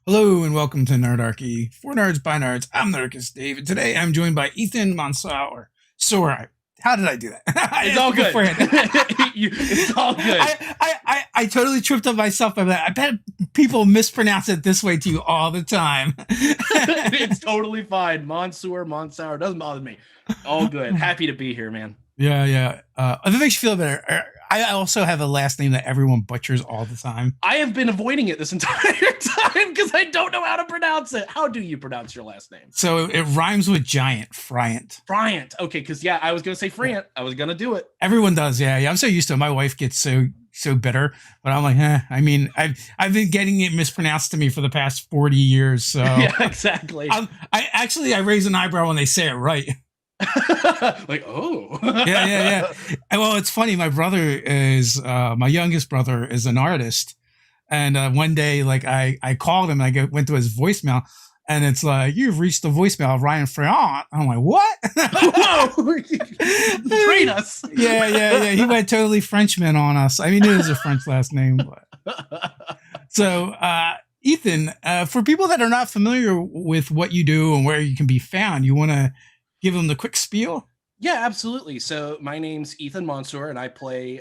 Hello and welcome to Nerdarchy. For nerds by nerds, I'm Nerdicus Dave, and today I'm joined by Ethan Monsour. Sora. How did I do that? I It's asked all you good. beforehand. It's all good. I totally tripped up myself by that. I bet people mispronounce it this way to you all the time. It's totally fine. Monsour doesn't bother me. All good. Happy to be here, man. Yeah. If it makes you feel better, I also have a last name that everyone butchers all the time. I have been avoiding it this entire time because I don't know how to pronounce it. How do you pronounce your last name? So it rhymes with giant, Friant. Bryant. Okay, because I was gonna say Friant. I was gonna do it. Everyone does, yeah. I'm so used to it. My wife gets so bitter, but I'm like, I mean, I've been getting it mispronounced to me for the past 40 years. So Yeah, exactly. I raise an eyebrow when they say it right. Like, oh. Yeah. And, well, it's funny. My brother is my youngest brother is an artist, and one day, like I called him, and went to his voicemail, and it's like, you've reached the voicemail of Ryan Freon. I'm like, what? Whoa. Train us. Yeah. He went totally Frenchman on us. I mean, it is a French last name, but so Ethan, for people that are not familiar with what you do and where you can be found, you want to give them the quick spiel? Yeah, absolutely. So my name's Ethan Monsour, and I play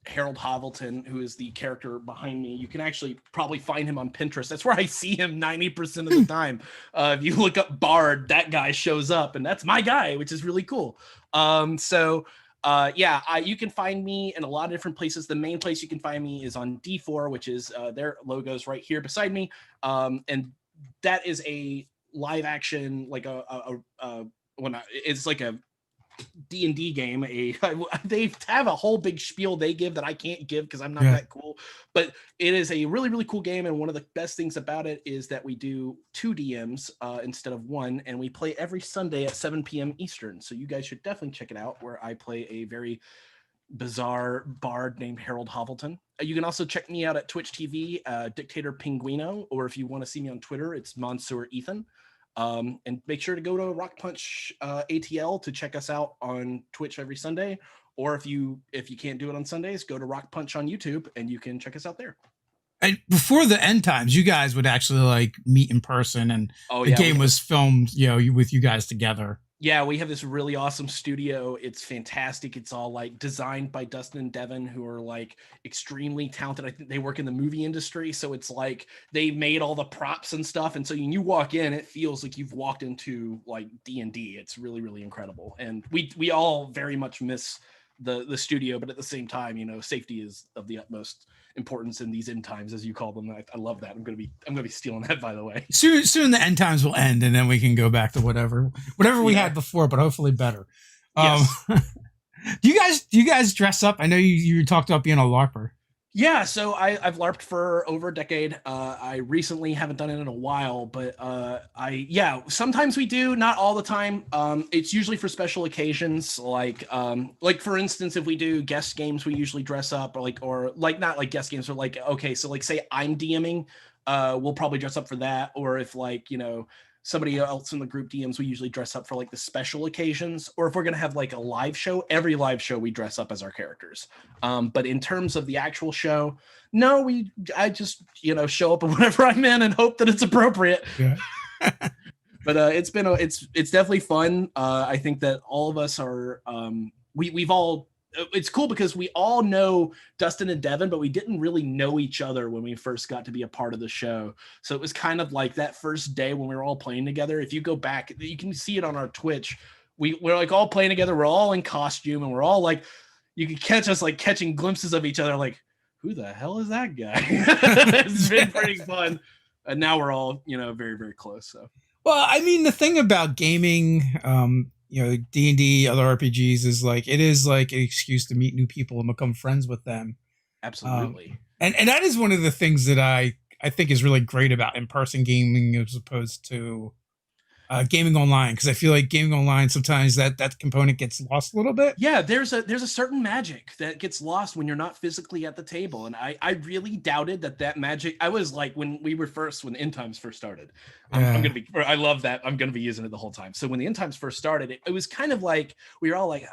Harold Hovelton, who is the character behind me. You can actually probably find him on Pinterest. That's where I see him 90% of the time. If you look up Bard, that guy shows up, and that's my guy, which is really cool. You can find me in a lot of different places. The main place you can find me is on D4, which is their logos right here beside me. And that is a live action, like it's like a D&D game. They have a whole big spiel they give that I can't give because I'm not that cool, but it is a really, really cool game. And one of the best things about it is that we do 2 DMs instead of 1, and we play every Sunday at 7 p.m. Eastern. So you guys should definitely check it out, where I play a very bizarre bard named Harold Hovelton. You can also check me out at Twitch TV, Dictator Pinguino, or if you want to see me on Twitter, it's Monsour Ethan. And make sure to go to Rock Punch ATL to check us out on Twitch every Sunday. Or if you can't do it on Sundays, go to Rock Punch on YouTube and you can check us out there. And before the end times, you guys would actually like meet in person, and the game was filmed, with you guys together. Yeah, we have this really awesome studio. It's fantastic. It's all like designed by Dustin and Devin, who are like extremely talented. I think they work in the movie industry. So it's like they made all the props and stuff. And so when you walk in, it feels like you've walked into like D&D. It's really, really incredible. And we all very much miss the studio, but at the same time, safety is of the utmost importance in these end times, as you call them. I love that. I'm gonna be stealing that, by the way. Soon the end times will end, and then we can go back to whatever we had before, but hopefully better. Yes. Do you guys dress up? I know you talked about being a LARPer. Yeah, so I've LARPed for over a decade. I recently haven't done it in a while, but sometimes we do, not all the time. It's usually for special occasions, like for instance, if we do guest games, we usually dress up, or not like guest games, but like, okay, so like say I'm DMing, we'll probably dress up for that, or if somebody else in the group DMs, we usually dress up for like the special occasions, or if we're going to have like a live show, every live show we dress up as our characters. But in terms of the actual show, no, I just, show up whenever I'm in and hope that it's appropriate. Yeah. But it's definitely fun. I think that all of us are, we've all, it's cool because we all know Dustin and Devin, but we didn't really know each other when we first got to be a part of the show. So it was kind of like that first day when we were all playing together. If you go back, you can see it on our Twitch. We're like all playing together. We're all in costume, and we're all like, you can catch us like catching glimpses of each other. Like, who the hell is that guy? It's been pretty fun. And now we're all, very, very close. So, well, I mean, the thing about gaming, D&D, other RPGs is like, it is like an excuse to meet new people and become friends with them. Absolutely. And that is one of the things that I think is really great about in-person gaming as opposed to gaming online, because I feel like gaming online sometimes that component gets lost a little bit. Yeah, there's a certain magic that gets lost when you're not physically at the table, and I really doubted that magic. I was like, when End Times first started, I love that. I'm gonna be using it the whole time. So when the End Times first started, it was kind of like we were all like,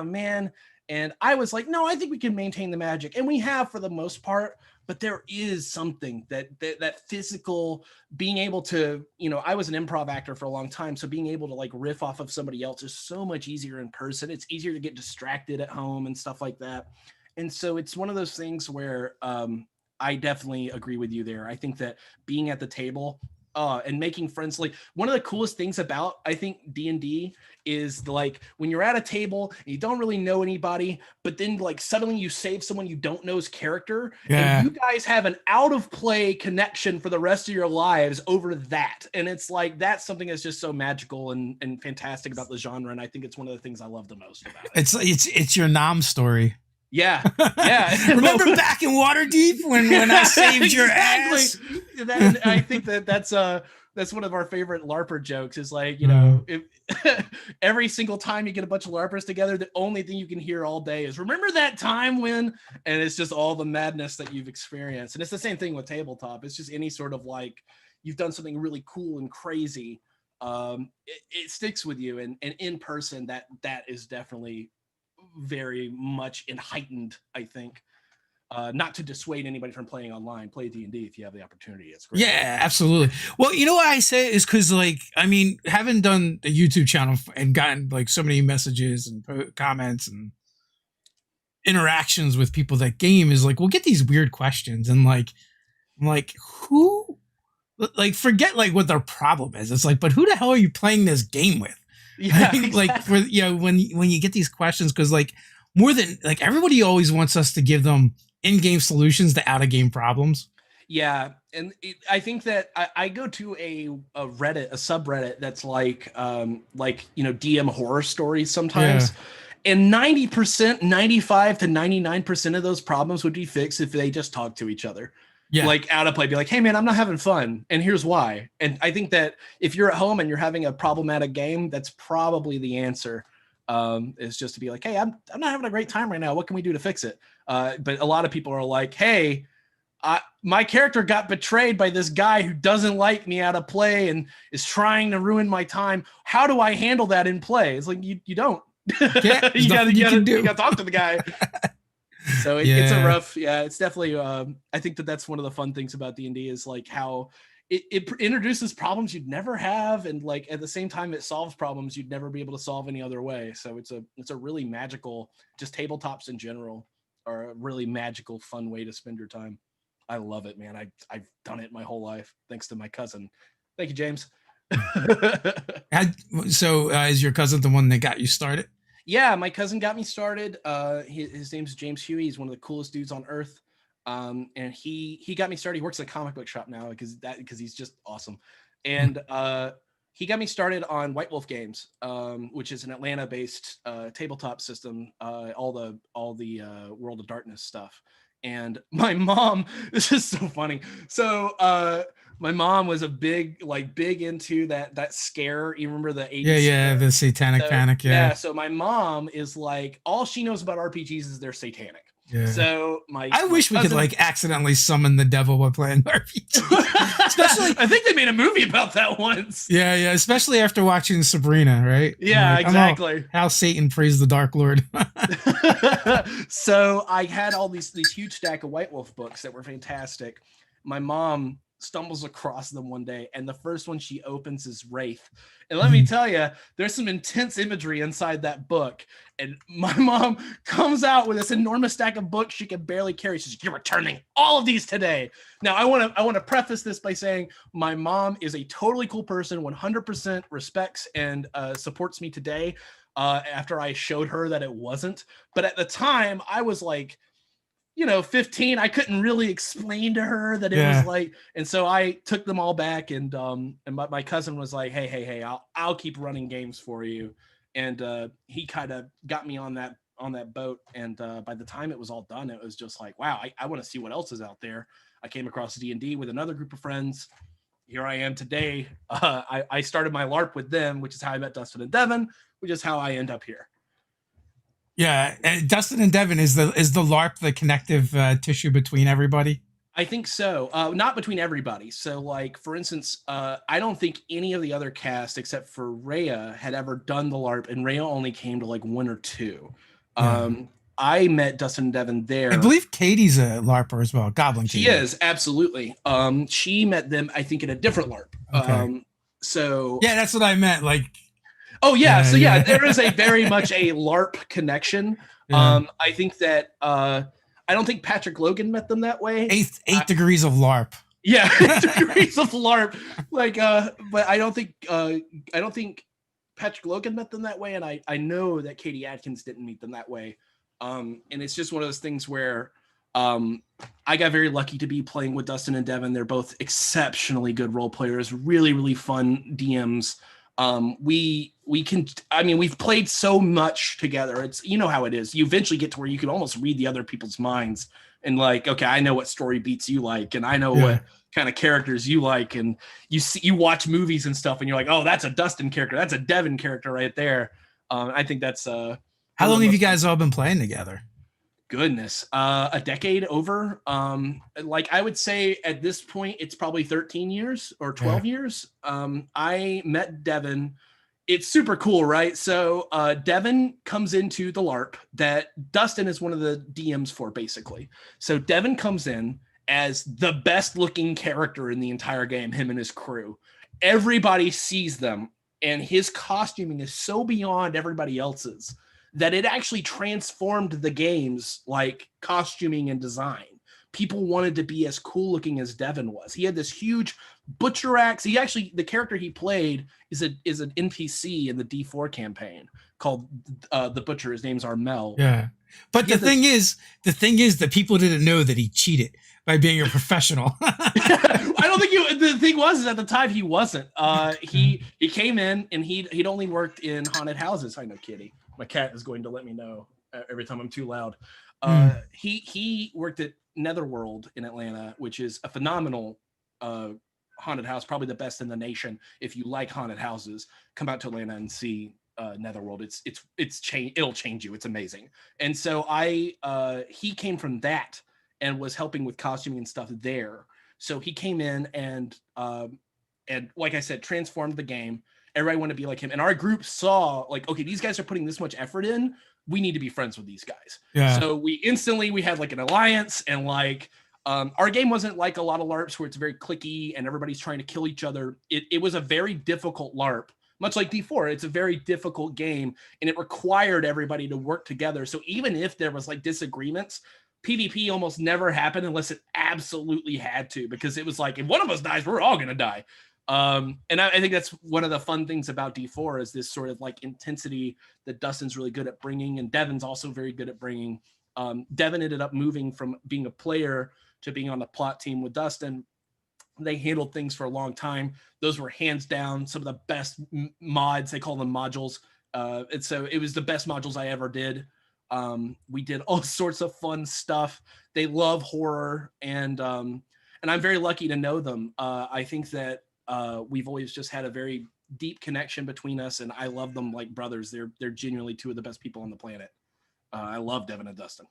man, and I was like, no, I think we can maintain the magic, and we have for the most part. but there is something that physical, being able to, I was an improv actor for a long time, so being able to like riff off of somebody else is so much easier in person. It's easier to get distracted at home and stuff like that. And so it's one of those things where I definitely agree with you there. I think that being at the table and making friends, like one of the coolest things about, I think, D&D is like when you're at a table and you don't really know anybody, but then like suddenly you save someone you don't know's character, and you guys have an out of play connection for the rest of your lives over that. And it's like, that's something that's just so magical and fantastic about the genre. And I think it's one of the things I love the most about it. It's your Nom story. Yeah. Remember back in Waterdeep when I saved your ass? I think that's one of our favorite LARPer jokes is like, if every single time you get a bunch of LARPers together, the only thing you can hear all day is remember that time when, and it's just all the madness that you've experienced. And it's the same thing with tabletop. It's just any sort of like, you've done something really cool and crazy. It sticks with you, and in person that is definitely very much heightened, I think. Not to dissuade anybody from playing online, play D&D if you have the opportunity. It's great. Yeah, absolutely. Well, you know what I say is because, like, I mean, having done a YouTube channel and gotten like so many messages and comments and interactions with people that game is like, we'll get these weird questions and like, I'm like, who, like, forget like what their problem is. It's like, but who the hell are you playing this game with? Yeah, exactly. Like for when you get these questions, because like more than like everybody always wants us to give them in-game solutions to out-of-game problems. Yeah, and I think that I go to a Reddit, a subreddit that's like DM horror stories sometimes. Yeah. And 90%, 95 to 99% of those problems would be fixed if they just talk to each other. Yeah. Like out of play, be like, hey man, I'm not having fun, and here's why. And I think that if you're at home and you're having a problematic game, that's probably the answer. Is just to be like, hey, I'm not having a great time right now. What can we do to fix it? But a lot of people are like, hey, my character got betrayed by this guy who doesn't like me out of play and is trying to ruin my time. How do I handle that in play? It's like, you don't. Yeah, you gotta talk to the guy. So it's a rough, it's definitely, I think that's one of the fun things about D&D is like how it introduces problems you'd never have. And like, at the same time, it solves problems you'd never be able to solve any other way. So it's a really magical, just tabletops in general are a really magical, fun way to spend your time. I love it, man. I've done it my whole life. Thanks to my cousin. Thank you, James. So is your cousin the one that got you started? Yeah, my cousin got me started. His name's James Huey. He's one of the coolest dudes on earth. And he got me started. He works at a comic book shop now because he's just awesome. And he got me started on White Wolf Games, which is an Atlanta-based tabletop system. All the World of Darkness stuff. And my mom, this is so funny. So my mom was a big into that scare. You remember the 80s? Yeah, the satanic panic. Yeah. So my mom is like, all she knows about RPGs is they're satanic. Yeah. So I wish we could like accidentally summon the devil while playing RPG. Especially, I think they made a movie about that once. Yeah, especially after watching Sabrina, right? Yeah, like, exactly. How Satan praised the Dark Lord. So I had all these huge stack of White Wolf books that were fantastic. My mom stumbles across them one day, and the first one she opens is Wraith. And let me tell you, there's some intense imagery inside that book. And my mom comes out with this enormous stack of books she can barely carry. She's like, "You're returning all of these today." Now, I want to preface this by saying my mom is a totally cool person, 100% respects and supports me today. After I showed her that it wasn't, but at the time I was like, 15, I couldn't really explain to her that it was like, and so I took them all back, and my cousin was like, hey, I'll keep running games for you. And he kind of got me on that boat. And by the time it was all done, it was just like, wow, I want to see what else is out there. I came across D&D with another group of friends. Here I am today. I started my LARP with them, which is how I met Dustin and Devin, which is how I end up here. Yeah, Dustin and Devin, is the LARP the connective tissue between everybody? I think so. Not between everybody. So, like, for instance, I don't think any of the other cast except for Rhea had ever done the LARP, and Rhea only came to like one or two. I met Dustin and Devin I there. believe Katie's a LARPer as well. Goblin She Katie. is absolutely. She met them, I think, in a different LARP. Okay. So Yeah, that's what I meant. Like, oh yeah, yeah, so yeah, yeah, there is a very much a LARP connection. yeah. I think that I don't think Patrick Logan met them that way. Eight degrees of LARP. Yeah, degrees of LARP. Like, but I don't think Patrick Logan met them that way, and I know that Katie Atkins didn't meet them that way. And it's just one of those things where I got very lucky to be playing with Dustin and Devin. They're both exceptionally good role players, really, really fun DMs. We can, I mean, we've played so much together. It's, you know how it is. You eventually get to where you can almost read the other people's minds and like, okay, I know what story beats you like, and I know what kind of characters you like, and you watch movies and stuff, and you're like, oh, that's a Dustin character, that's a Devin character right there. I think that's How long have you guys all been playing together? goodness, a decade over. Like I would say at this point, it's probably 13 years or 12 years. I met Devin. It's super cool, right? So Devin comes into the LARP that Dustin is one of the DMs for, basically. So Devin comes in as the best looking character in the entire game, him and his crew. Everybody sees them, and his costuming is so beyond everybody else's that it actually transformed the game's like costuming and design. People wanted to be as cool looking as Devin was. He had this huge butcher axe. He actually, the character he played is an NPC in the D4 campaign called the Butcher. His name's Armel. Yeah. But the thing is that people didn't know that he cheated by being a professional. I don't think the thing was is at the time he wasn't. He came in and he'd only worked in haunted houses. I know, Kitty. My cat is going to let me know every time I'm too loud. He worked at Netherworld in Atlanta, which is a phenomenal haunted house, probably the best in the nation. If you like haunted houses, come out to Atlanta and see Netherworld. It'll change you. It's amazing. And so he came from that and was helping with costuming and stuff there. So he came in and like I said, transformed the game. Everybody wanted to be like him. And our group saw like, okay, these guys are putting this much effort in. We need to be friends with these guys. Yeah. So we had like an alliance, and like our game wasn't like a lot of LARPs where it's very clicky and everybody's trying to kill each other. It was a very difficult LARP, much like D4. It's a very difficult game, and it required everybody to work together. So even if there was like disagreements, PvP almost never happened unless it absolutely had to, because it was like, if one of us dies, we're all going to die. And I think that's one of the fun things about D4 is this sort of like intensity that Dustin's really good at bringing, and Devin's also very good at bringing. Devin ended up moving from being a player to being on the plot team with Dustin. They handled things for a long time. Those were hands down some of the best mods. They call them modules. And so it was the best modules I ever did. We did all sorts of fun stuff. They love horror, and I'm very lucky to know them. I think that we've always just had a very deep connection between us, and I love them like brothers. They're genuinely two of the best people on the planet. I love Devin and Dustin.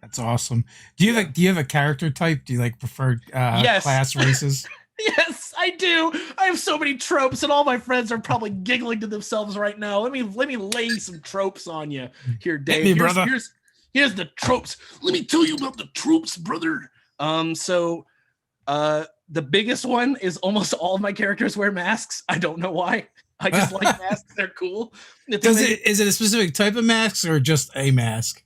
That's awesome. Do you have a character type? Do you like prefer class races? Yes, I do. I have so many tropes, and all my friends are probably giggling to themselves right now. Let me lay some tropes on you here, Dave. Hit me, brother. Here's the tropes. Let me tell you about the tropes, brother. The biggest one is almost all of my characters wear masks. I don't know why. I just like masks. They're cool. Is it a specific type of mask or just a mask?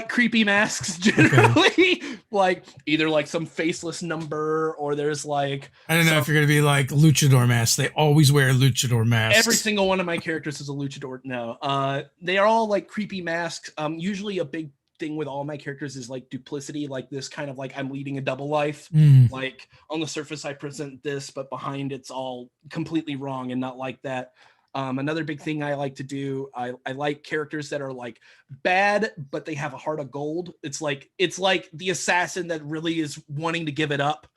Creepy masks generally. Okay. Like either like some faceless number, or there's like, I don't know if you're gonna be like luchador masks. They always wear luchador masks. Every single one of my characters is a luchador. No, they are all like creepy masks. Usually a big thing with all my characters is like duplicity, like this kind of like I'm leading a double life. Like on the surface I present this, but behind it's all completely wrong and not like that. Another big thing I like to do, I like characters that are like bad, but they have a heart of gold. It's like the assassin that really is wanting to give it up.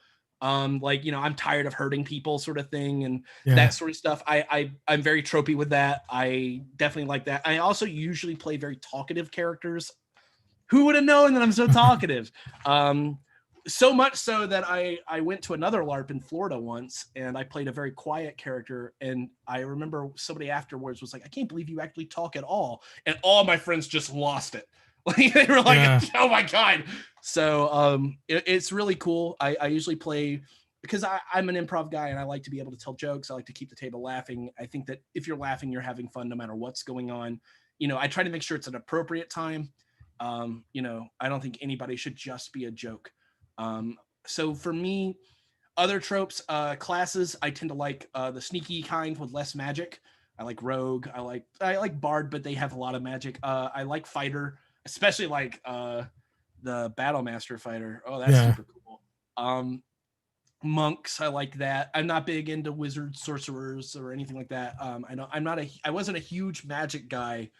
Like, you know, I'm tired of hurting people sort of thing, and that sort of stuff. I'm very tropey with that. I definitely like that. I also usually play very talkative characters. Who would have known that I'm so talkative? So much so that I went to another LARP in Florida once, and I played a very quiet character. And I remember somebody afterwards was like, I can't believe you actually talk at all. And all my friends just lost it. Like they were like, Yeah. oh my god. So it's really cool. I usually play because I'm an improv guy and I like to be able to tell jokes. I like to keep the table laughing. I think that if you're laughing, you're having fun no matter what's going on. I try to make sure it's an appropriate time. I don't think anybody should just be a joke. So for me, other tropes, classes, I tend to like the sneaky kind with less magic. I like rogue. I like bard, but they have a lot of magic. I like fighter, especially like the battle master fighter. Oh, that's Yeah. super cool. Monks, I like that. I'm not big into wizards, sorcerers, or anything like that. I wasn't a huge magic guy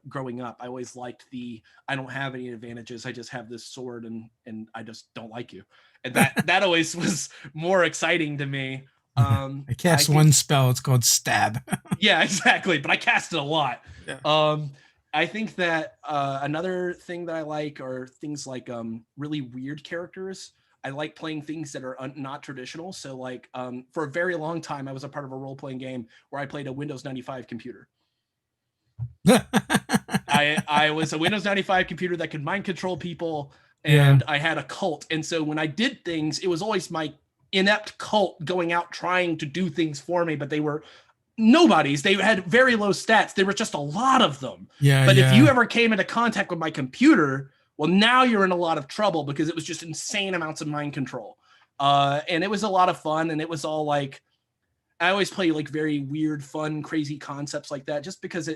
growing up. I always liked I don't have any advantages. I just have this sword and I just don't like you. And that always was more exciting to me. I I cast think one spell. It's called stab. yeah, exactly. But I cast it a lot. Yeah. I think that another thing that I like are things like really weird characters. I like playing things that are not traditional. So, like, for a very long time, I was a part of a role playing game where I played a Windows 95 computer. I was a Windows 95 computer that could mind control people, Yeah. and I had a cult. And so when I did things, it was always my inept cult going out trying to do things for me, but they were nobodies. They had very low stats. There were just a lot of them. Yeah. But if you Yeah. ever came into contact with my computer, well, now you're in a lot of trouble because it was just insane amounts of mind control. And it was a lot of fun. And it was all like, I always play like very weird, fun, crazy concepts like that, just because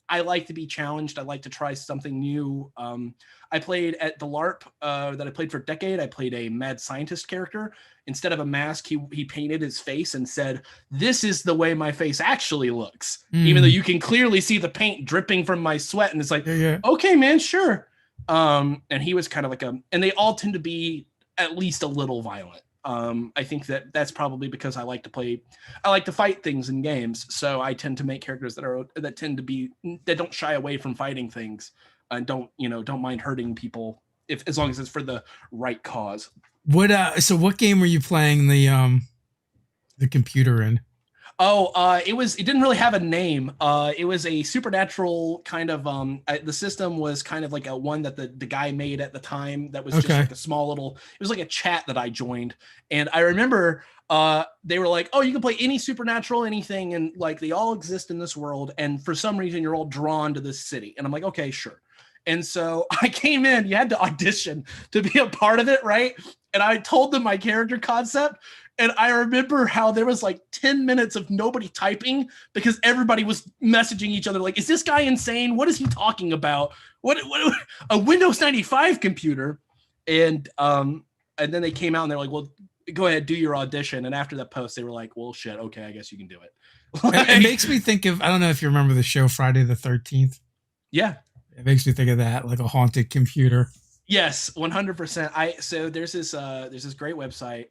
I like to be challenged. I like to try something new. I played at the LARP that I played for a decade. I played a mad scientist character. Instead of a mask, he painted his face and said, "This is the way my face actually looks," even though you can clearly see the paint dripping from my sweat. And it's like, Yeah. Yeah. okay, man, sure. And he was kind of like and they all tend to be at least a little violent. I think that's probably because I like to fight things in games. So I tend to make characters that don't shy away from fighting things and don't mind hurting people as long as it's for the right cause. What game were you playing the computer in? Oh, it didn't really have a name. It was a supernatural kind of the system was kind of like a one that the guy made at the time that was just Okay. like a small little, it was like a chat that I joined. And I remember they were like, "Oh, you can play any supernatural anything and like they all exist in this world and for some reason you're all drawn to this city." And I'm like, "Okay, sure." And so I came in, you had to audition to be a part of it, right? And I told them my character concept. And I remember how there was like 10 minutes of nobody typing because everybody was messaging each other like, "Is this guy insane? What is he talking about? What a Windows 95 computer?" And then they came out and they're like, "Well, go ahead, do your audition." And after that post, they were like, "Well, shit, okay, I guess you can do it." It makes me think of, I don't know if you remember the show Friday the 13th. Yeah. It makes me think of that, like a haunted computer. Yes, 100%. So there's this great website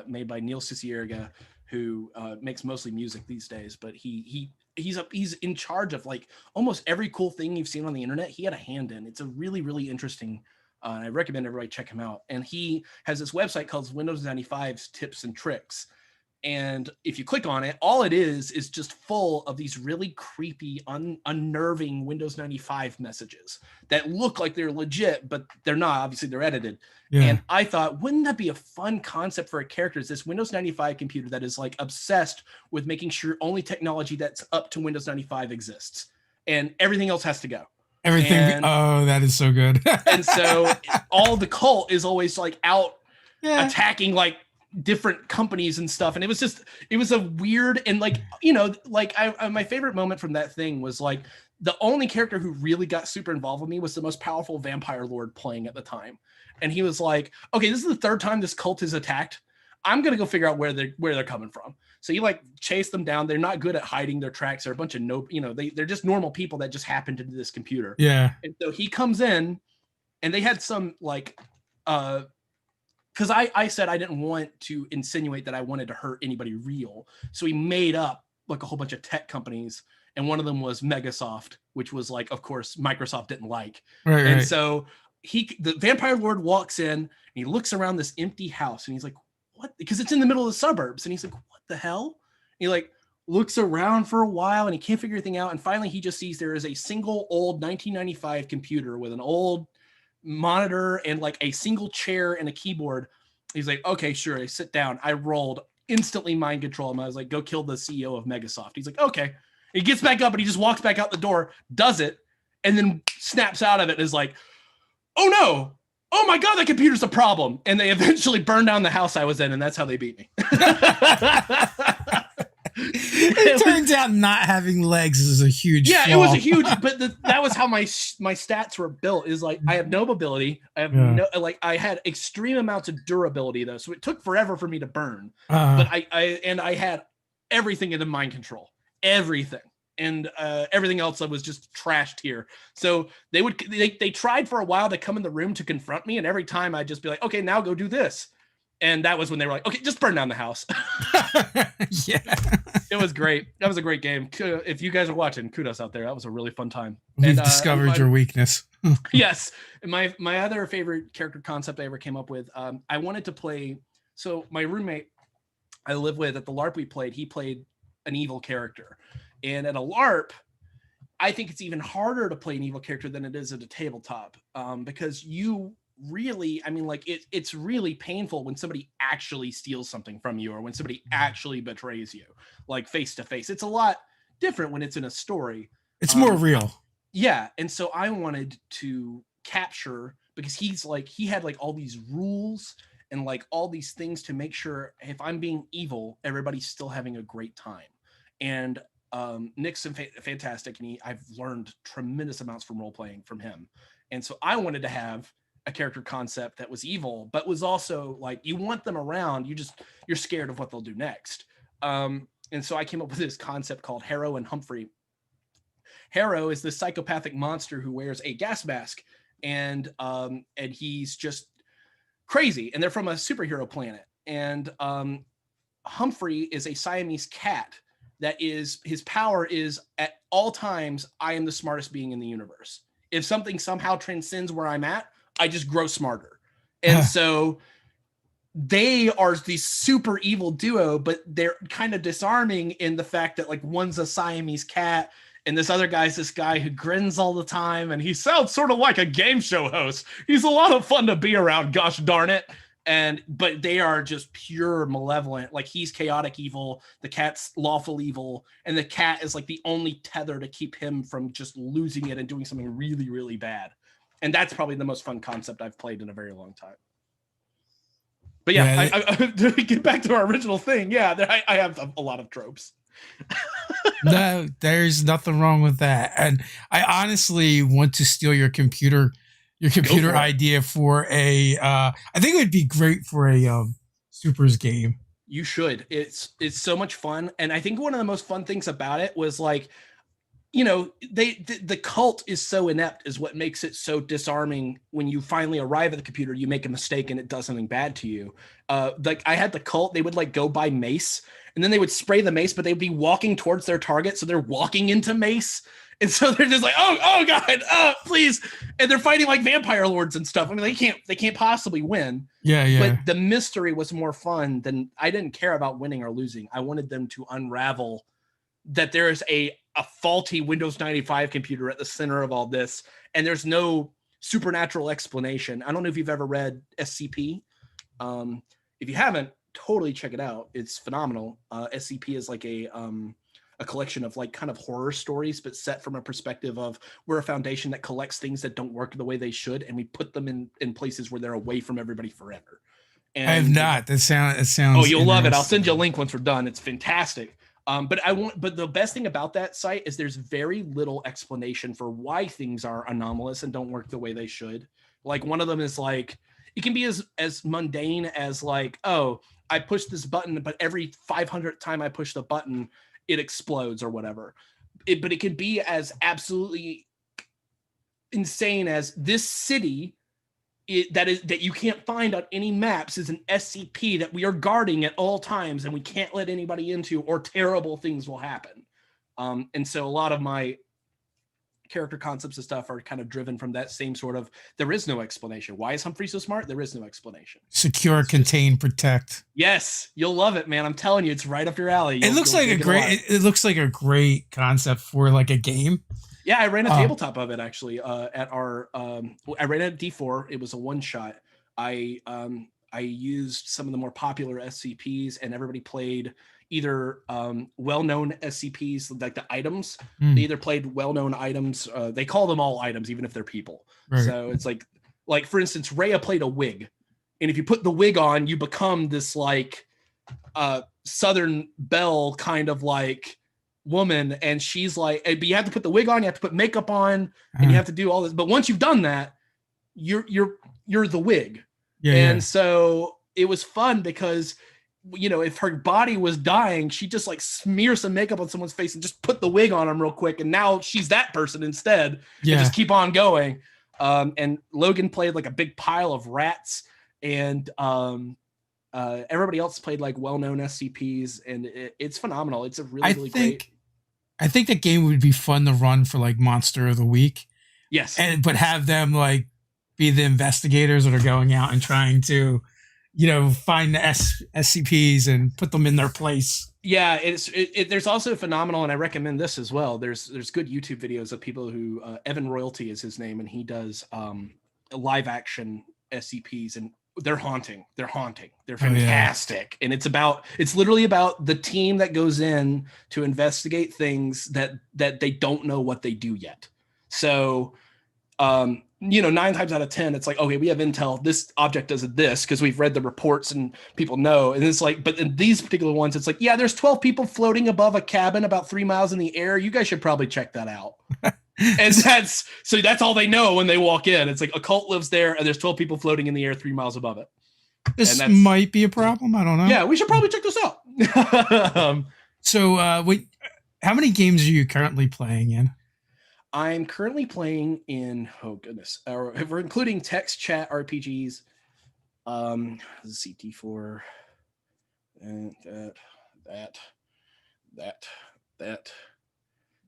made by Neil Cicierega who makes mostly music these days, but he's in charge of like almost every cool thing you've seen on the internet. He had a hand in. It's a really really interesting. And I recommend everybody check him out. And he has this website called Windows 95's Tips and Tricks. And if you click on it, all it is just full of these really creepy, unnerving Windows 95 messages that look like they're legit, but they're not. Obviously, they're edited. Yeah. And I thought, wouldn't that be a fun concept for a character? Is this Windows 95 computer that is like obsessed with making sure only technology that's up to Windows 95 exists, and everything else has to go. Everything. Oh, that is so good. And so all the cult is always like out attacking like different companies and stuff. And it was a weird and like, like my favorite moment from that thing was like the only character who really got super involved with me was the most powerful vampire lord playing at the time. And he was like, "Okay, this is the third time this cult is attacked. I'm going to go figure out where they're coming from." So you like chase them down. They're not good at hiding their tracks. They're a bunch of they're just normal people that just happen to do this computer. Yeah. And so he comes in and they had some like, because I said I didn't want to insinuate that I wanted to hurt anybody real. So he made up like a whole bunch of tech companies. And one of them was Megasoft, which was like, of course, Microsoft didn't like. Right. And so the vampire lord walks in and he looks around this empty house and he's like, "What?" Because it's in the middle of the suburbs. And he's like, "What the hell?" And he's like, looks around for a while and he can't figure anything out. And finally, he just sees there is a single old 1995 computer with an old monitor and like a single chair and a keyboard. He's like, okay, sure. I sit down. I rolled, instantly mind control him. I was like, go kill the CEO of Megasoft. He's like, okay. He gets back up and he just walks back out the door, does it, and then snaps out of it and is like, oh no. Oh my God, that computer's a problem. And they eventually burned down the house I was in, and that's how they beat me. It turns out not having legs is a huge flaw. It was a huge, but that was how my stats were built. Is like I have no mobility. I have no I had extreme amounts of durability though, so it took forever for me to burn. But I had everything into mind control, everything, and everything else I was just trashed here. So they tried for a while to come in the room to confront me, and every time I'd just be like, okay, now go do this. And that was when they were like, okay, just burn down the house. Yeah. It was great. That was a great game. If you guys are watching, kudos out there. That was a really fun time. We've discovered your weakness. Yes. My other favorite character concept I ever came up with, I wanted to play. So my roommate I live with at the LARP we played, he played an evil character. And at a LARP, I think it's even harder to play an evil character than it is at a tabletop, because you really, I mean, like it's really painful when somebody actually steals something from you or when somebody actually betrays you, like face to face. It's a lot different when it's in a story. It's more real. Yeah. And so I wanted to capture, because he had like all these rules and like all these things to make sure if I'm being evil, everybody's still having a great time. And Nick's fantastic, and I've learned tremendous amounts from role playing from him. And so I wanted to have a character concept that was evil, but was also like, you want them around, you're scared of what they'll do next. And so I came up with this concept called Harrow and Humphrey. Harrow is this psychopathic monster who wears a gas mask, and he's just crazy, and they're from a superhero planet. And Humphrey is a Siamese cat that is, his power is at all times, I am the smartest being in the universe. If something somehow transcends where I'm at, I just grow smarter. And so they are these super evil duo, but they're kind of disarming in the fact that like one's a Siamese cat and this other guy's this guy who grins all the time, and he sounds sort of like a game show host. He's a lot of fun to be around, gosh darn it. But they are just pure malevolent. Like he's chaotic evil, the cat's lawful evil, and the cat is like the only tether to keep him from just losing it and doing something really, really bad. And that's probably the most fun concept I've played in a very long time. But yeah, to get back to our original thing, yeah, I have a lot of tropes. No, there's nothing wrong with that. And I honestly want to steal your computer idea for I think it would be great for a Supers game. You should. It's so much fun. And I think one of the most fun things about it was like, you know, the cult is so inept is what makes it so disarming. When you finally arrive at the computer, you make a mistake and it does something bad to you. Like I had the cult, they would like go buy mace and then they would spray the mace, but they'd be walking towards their target. So they're walking into mace. And so they're just like, oh God, please. And they're fighting like vampire lords and stuff. I mean, they can't possibly win. Yeah. But the mystery was more fun than, I didn't care about winning or losing. I wanted them to unravel that there is a faulty Windows 95 computer at the center of all this, and there's no supernatural explanation. I don't know if you've ever read SCP. If you haven't, totally check it out. It's phenomenal. SCP is like a collection of like kind of horror stories, but set from a perspective of we're a foundation that collects things that don't work the way they should, and we put them in places where they're away from everybody forever. And I have not. It sounds. Oh, you'll love it. I'll send you a link once we're done. It's fantastic. But the best thing about that site is there's very little explanation for why things are anomalous and don't work the way they should. Like one of them is like, it can be as mundane as like, oh, I pushed this button, but every 500th time I push the button, it explodes or whatever. But it could be as absolutely insane as this city that you can't find on any maps is an SCP that we are guarding at all times and we can't let anybody into, or terrible things will happen. And so a lot of my character concepts and stuff are kind of driven from that same sort of, there is no explanation. Why is Humphrey so smart? There is no explanation. Secure, contain, protect. Yes, you'll love it, man. I'm telling you, it's right up your alley. It looks like a great. It looks like a great concept for like a game. Yeah, I ran a tabletop of it actually at our. I ran it at D4. It was a one shot. I used some of the more popular SCPs, and everybody played either well-known SCPs, like the items. They either played well-known items. They call them all items, even if they're people. Right. So it's like for instance, Rhea played a wig, and if you put the wig on, you become this like Southern Belle kind of like woman, and she's like, but you have to put the wig on, you have to put makeup on, and you have to do all this. But once you've done that, you're the wig. And so it was fun because, you know, if her body was dying, she just like smear some makeup on someone's face and just put the wig on them real quick, and now she's that person instead. And just keep on going. And Logan played like a big pile of rats, and everybody else played like well-known SCPs, and it's phenomenal. It's a really great. I think that game would be fun to run for like Monster of the Week. Yes, but have them like be the investigators that are going out and trying to, you know, find the SCPs and put them in their place. Yeah, there's also phenomenal, and I recommend this as well. There's good YouTube videos of people who Evan Royalty is his name, and he does live action SCPs, and they're haunting. They're fantastic. And it's literally about the team that goes in to investigate things that they don't know what they do yet. So, you know, 9 times out of 10, it's like, okay, we have intel, this object does this because we've read the reports and people know. And it's like, but in these particular ones, it's like, yeah, there's 12 people floating above a cabin about 3 miles in the air. You guys should probably check that out. And that's all they know when they walk in. It's like a cult lives there, and there's 12 people floating in the air 3 miles above it. This might be a problem. I don't know. Yeah, we should probably check this out. So, wait, how many games are you currently playing in? I'm currently playing in, oh goodness, we're including text chat RPGs. Let's see, D4, and that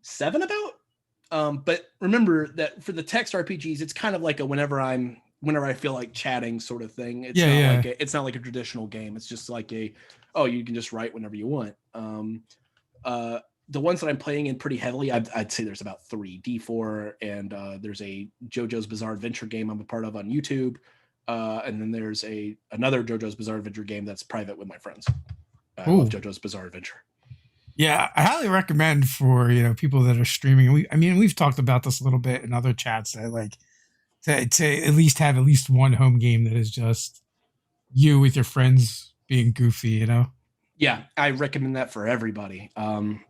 7 about. But remember that for the text RPGs, it's kind of like a whenever I feel like chatting sort of thing. It's not like a traditional game. It's just like you can just write whenever you want. The ones that I'm playing in pretty heavily, I'd say there's about 3, D4, and there's a JoJo's Bizarre Adventure game I'm a part of on YouTube, and then there's another JoJo's Bizarre Adventure game that's private with my friends. I love JoJo's Bizarre Adventure. Yeah, I highly recommend for, you know, people that are streaming. We've talked about this a little bit in other chats that like to at least have at least one home game that is just you with your friends being goofy, you know. Yeah, I recommend that for everybody.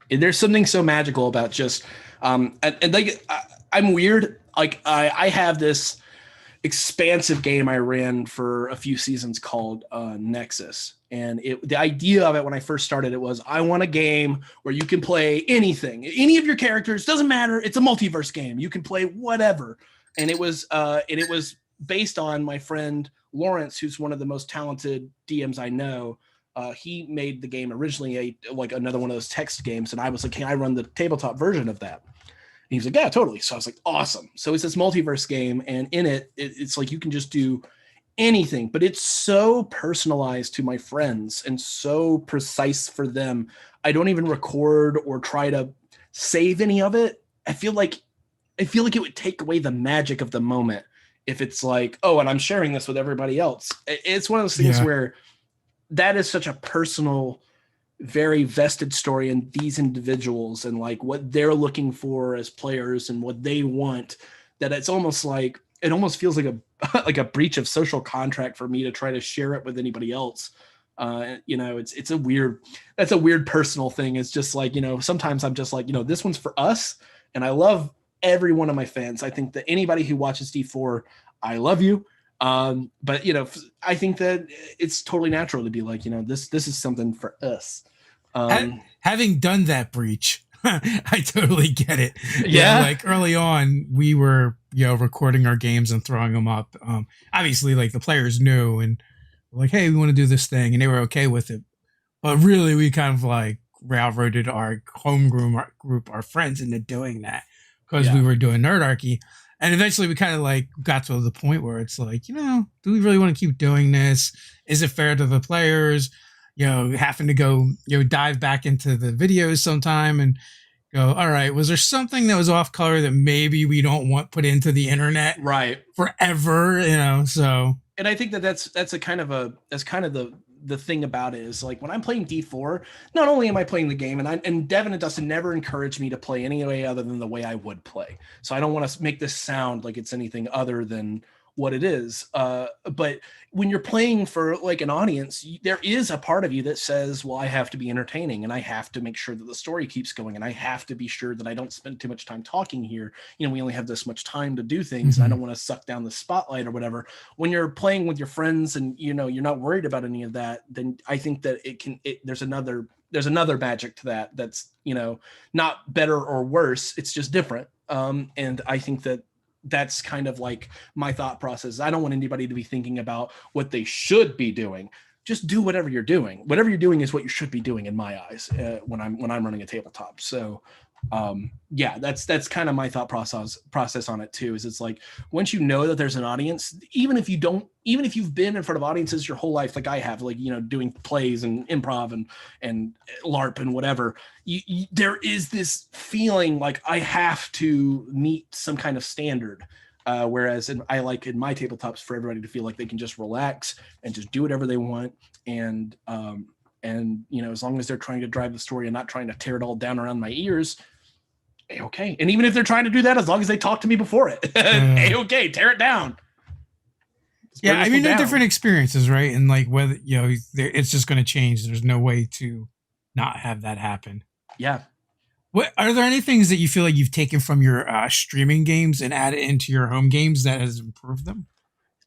There's something so magical about just, and like I'm weird. Like I have this expansive game I ran for a few seasons called Nexus, and the idea of it when I first started it was I want a game where you can play anything, any of your characters, doesn't matter. It's a multiverse game. You can play whatever, and it was based on my friend Lawrence, who's one of the most talented DMs I know. He made the game originally like another one of those text games, and I was like, can I run the tabletop version of that? And he's like, yeah, totally. So I was like, awesome. So it's this multiverse game, and in it's like you can just do anything, but it's so personalized to my friends and so precise for them. I don't even record or try to save any of it. I feel like it would take away the magic of the moment if it's like, oh, and I'm sharing this with everybody else. It's one of those things where that is such a personal, very vested story in these individuals and like what they're looking for as players and what they want, that it's almost like, it almost feels like a breach of social contract for me to try to share it with anybody else. You know, that's a weird personal thing. It's just like, you know, sometimes I'm just like, you know, this one's for us. And I love every one of my fans. I think that anybody who watches D4, I love you. But you know, I think that it's totally natural to be like, you know, this is something for us. Having done that breach, I totally get it. Yeah, like early on, we were, you know, recording our games and throwing them up. Obviously, like the players knew and like, hey, we want to do this thing, and they were okay with it. But really, we kind of like railroaded our home group, our friends into doing that because we were doing Nerdarchy. And eventually we kind of like got to the point where it's like, do we really want to keep doing this? Is it fair to the players? Having to go, dive back into the videos sometime and go, all right, was there something that was off color that maybe we don't want put into the internet forever, so. And I think that's kind of the thing about it is like when I'm playing D4, not only am I playing the game, and Devin and Dustin never encouraged me to play any way other than the way I would play. So I don't want to make this sound like it's anything other than what it is. But when you're playing for like an audience, there is a part of you that says, well, I have to be entertaining and I have to make sure that the story keeps going. And I have to be sure that I don't spend too much time talking here. We only have this much time to do things. And I don't want to suck down the spotlight or whatever. When you're playing with your friends and, you're not worried about any of that, then I think that there's another magic to that. That's, not better or worse. It's just different. And I think that's kind of like my thought process. I don't want anybody to be thinking about what they should be doing. Just do whatever you're doing. Whatever you're doing is what you should be doing in my eyes when I'm running a tabletop. So that's kind of my thought process on it too. Is it's like once you know that there's an audience, even if you've been in front of audiences your whole life, like I have, like doing plays and improv and LARP and whatever, there is this feeling like I have to meet some kind of standard. Whereas I like in my tabletops for everybody to feel like they can just relax and just do whatever they want. And as long as they're trying to drive the story and not trying to tear it all down around my ears, okay. And even if they're trying to do that, as long as they talk to me before it, okay, tear it down. Yeah, I mean, they're different experiences, right? And like whether it's just going to change. There's no way to not have that happen. Yeah. What are there any things that you feel like you've taken from your streaming games and added into your home games that has improved them?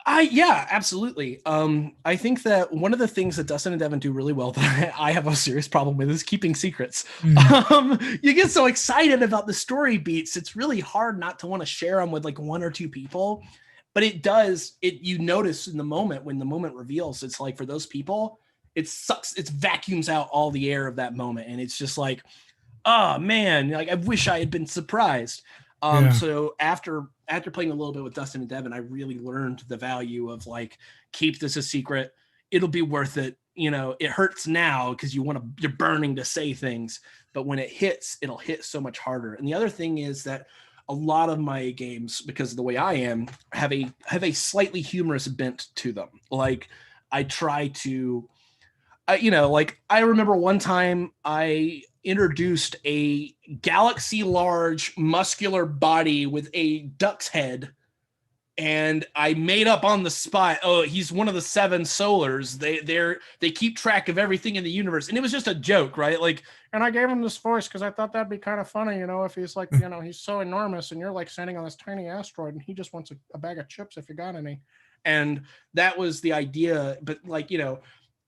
Yeah, absolutely. I think that one of the things that Dustin and Devin do really well that I have a serious problem with is keeping secrets. You get so excited about the story beats. It's really hard not to want to share them with like one or two people, but you notice in the moment when the moment reveals, it's like for those people, it sucks. It vacuums out all the air of that moment. And it's just like, oh man, like I wish I had been surprised. So after playing a little bit with Dustin and Devin, I really learned the value of like, keep this a secret. It'll be worth it. It hurts now because you're burning to say things, but when it hits, it'll hit so much harder. And the other thing is that a lot of my games, because of the way I am, have a slightly humorous bent to them. Like I try to, like I remember one time I introduced a galaxy large muscular body with a duck's head, and I made up on the spot, oh, he's one of the 7 solars. They keep track of everything in the universe, and it was just a joke, right? Like, and I gave him this voice because I thought that'd be kind of funny, if he's like, he's so enormous and you're like standing on this tiny asteroid and he just wants a bag of chips if you got any. And that was the idea. But like,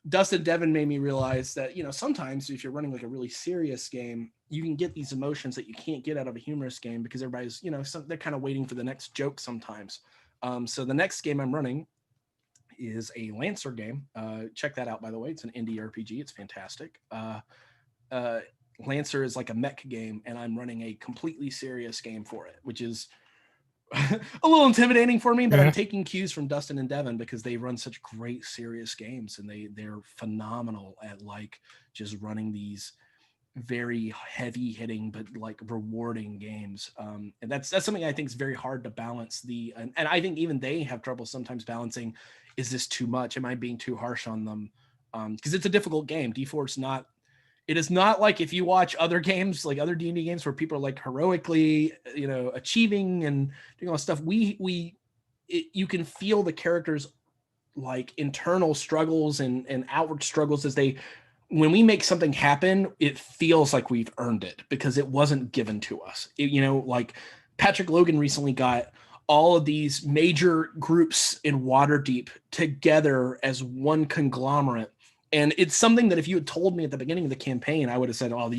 Dustin Devin made me realize that, sometimes if you're running like a really serious game, you can get these emotions that you can't get out of a humorous game because everybody's, they're kind of waiting for the next joke sometimes. So the next game I'm running is a Lancer game. Check that out, by the way. It's an indie RPG. It's fantastic. Lancer is like a mech game, and I'm running a completely serious game for it, which is a little intimidating for me, but I'm taking cues from Dustin and Devin because they run such great serious games, and they're phenomenal at like just running these very heavy hitting but like rewarding games. And that's something I think is very hard to balance. And I think even they have trouble sometimes balancing, is this too much? Am I being too harsh on them? Because it's a difficult game. D4 it is not like if you watch other games, like other D&D games where people are like heroically, achieving and doing all this stuff. You can feel the characters' like internal struggles and outward struggles when we make something happen, it feels like we've earned it because it wasn't given to us. Like Patrick Logan recently got all of these major groups in Waterdeep together as one conglomerate. And it's something that if you had told me at the beginning of the campaign, I would have said, "Oh,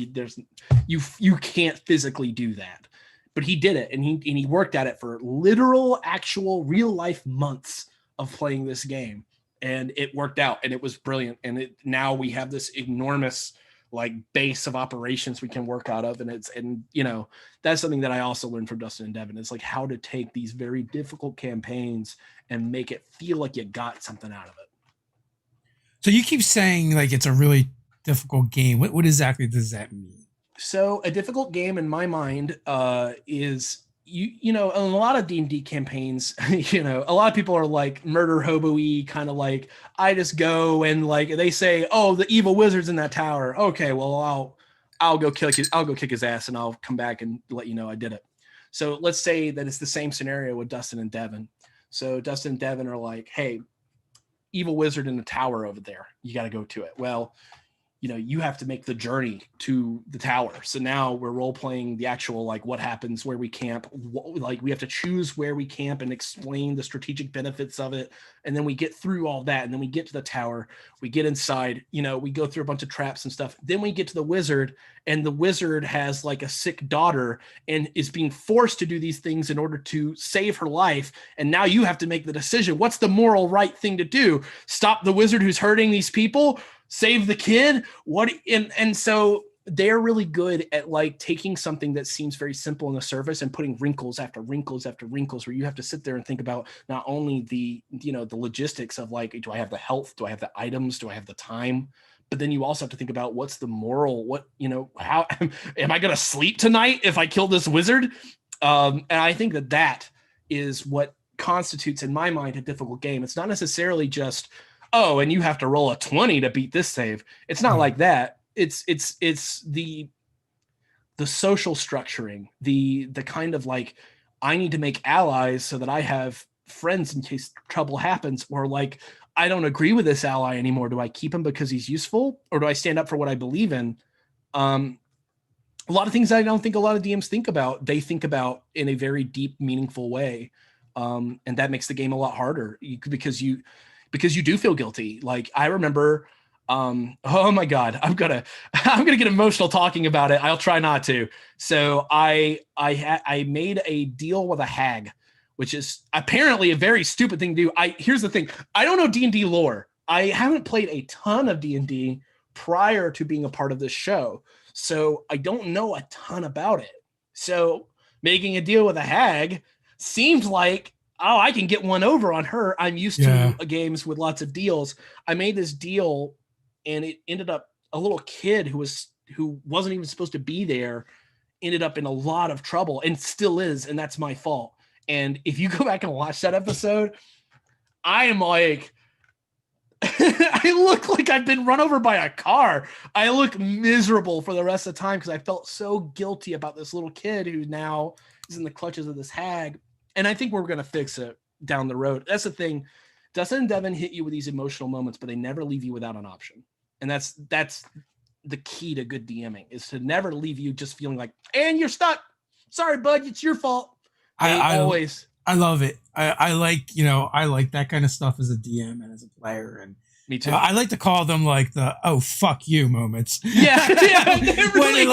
you can't physically do that." But he did it, and he worked at it for literal, actual, real life months of playing this game, and it worked out, and it was brilliant. And now we have this enormous like base of operations we can work out of. And you know, that's something that I also learned from Dustin and Devin, is like how to take these very difficult campaigns and make it feel like you got something out of it. So you keep saying like it's a really difficult game. What exactly does that mean? So a difficult game in my mind is you know, in a lot of D&D campaigns, you know, a lot of people are like murder hobo-y, kind of like, I just go and like they say, oh, the evil wizard's in that tower. Okay, well I'll go kick his ass and I'll come back and let you know I did it. So let's say that it's the same scenario with Dustin and Devin. So Dustin and Devin are like, hey, evil wizard in the tower over there. You got to go to it. Well, you know, you have to make the journey to the tower. So now we're role playing the actual, like what happens, where we camp, like we have to choose where we camp and explain the strategic benefits of it. And then we get through all that. And then we get to the tower, we get inside, you know, we go through a bunch of traps and stuff. Then we get to the wizard, and the wizard has like a sick daughter and is being forced to do these things in order to save her life. And now you have to make the decision. What's the moral right thing to do? Stop the wizard who's hurting these people? Save the kid? What? And so they're really good at like taking something that seems very simple on the surface and putting wrinkles after wrinkles after wrinkles, where you have to sit there and think about not only the, you know, the logistics of like, do I have the health? Do I have the items? Do I have the time? But then you also have to think about what's the moral, what, you know, how am I going to sleep tonight if I kill this wizard? And I think that is what constitutes, in my mind, a difficult game. It's not necessarily just, oh, and you have to roll a 20 to beat this save. It's not like that. It's the social structuring, the kind of like, I need to make allies so that I have friends in case trouble happens, or like, I don't agree with this ally anymore. Do I keep him because he's useful, or do I stand up for what I believe in? A lot of things I don't think a lot of DMs think about. They think about in a very deep, meaningful way. And that makes the game a lot harder because you do feel guilty. Like I remember, oh my God, I'm gonna get emotional talking about it. I'll try not to. So I made a deal with a hag, which is apparently a very stupid thing to do. Here's the thing. I don't know D&D lore. I haven't played a ton of D&D prior to being a part of this show. So I don't know a ton about it. So making a deal with a hag seems like, oh, I can get one over on her. I'm used to games with lots of deals. I made this deal, and it ended up a little kid who wasn't even supposed to be there ended up in a lot of trouble, and still is, and that's my fault. And if you go back and watch that episode, I am like, I look like I've been run over by a car. I look miserable for the rest of the time because I felt so guilty about this little kid who now is in the clutches of this hag. And I think we're going to fix it down the road. That's the thing. Dustin and Devin hit you with these emotional moments, but they never leave you without an option. And that's the key to good DMing, is to never leave you just feeling like, and you're stuck. Sorry, bud, it's your fault. I love it. I like that kind of stuff as a DM and as a player. And me too. I like to call them like the, oh, fuck you moments. Yeah. Really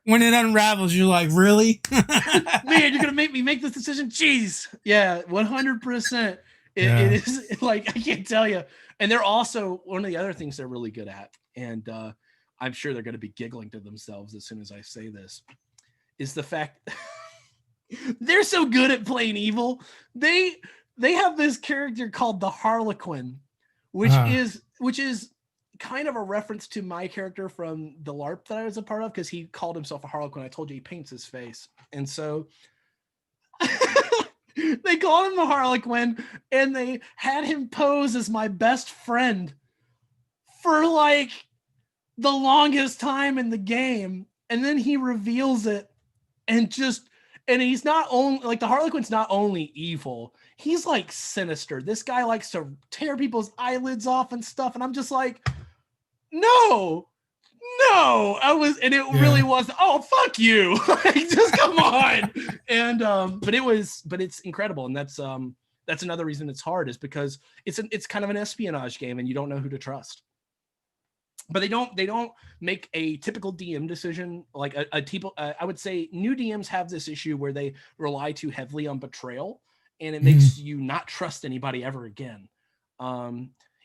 when it unravels, you're like, really? Man, you're going to make me make this decision? Jeez. Yeah, 100%. It is like, I can't tell you. And they're also, one of the other things they're really good at, and I'm sure they're going to be giggling to themselves as soon as I say this, is the fact they're so good at playing evil. They have this character called the Harlequin, which is kind of a reference to my character from the LARP that I was a part of, because he called himself a Harlequin. I told you he paints his face. And so they called him the Harlequin, and they had him pose as my best friend for like the longest time in the game. And then he reveals it, and he's not only like, the Harlequin's not only evil, he's like sinister. This guy likes to tear people's eyelids off and stuff. And I'm just like, no, really was, oh, fuck you. Like, just come on. And, but it's incredible. And that's another reason it's hard, is because it's kind of an espionage game, and you don't know who to trust. But they don't make a typical DM decision. Like I would say new DMs have this issue where they rely too heavily on betrayal, and it makes you not trust anybody ever again.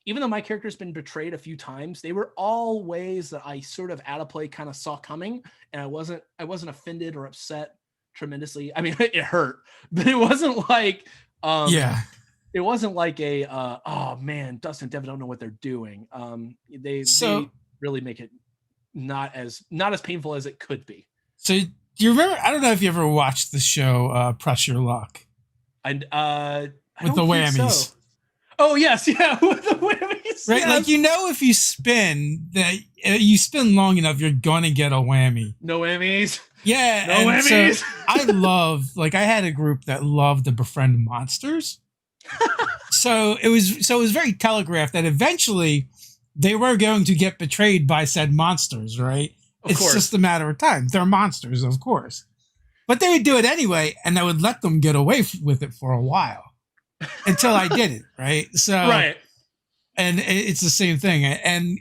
even though my character's been betrayed a few times, they were all ways that I sort of out of play kind of saw coming, and I wasn't offended or upset tremendously. I mean, it hurt, but it wasn't like Yeah. it wasn't like a oh man, Dustin and Devin don't know what they're doing. They really make it not as painful as it could be. So do you remember? I don't know if you ever watched the show Press Your Luck. And with the whammies. So. Oh yes, yeah, with the whammies. Right, yes. like if you spin you spin long enough, you're gonna get a whammy. No whammies. Yeah, no whammies. So I had a group that loved to befriend monsters. so it was very telegraphed that eventually they were going to get betrayed by said monsters, right? It's just a matter of time. They're monsters, of course. But they would do it anyway, and I would let them get away with it for a while until I did it, right? So, right. And it's the same thing. And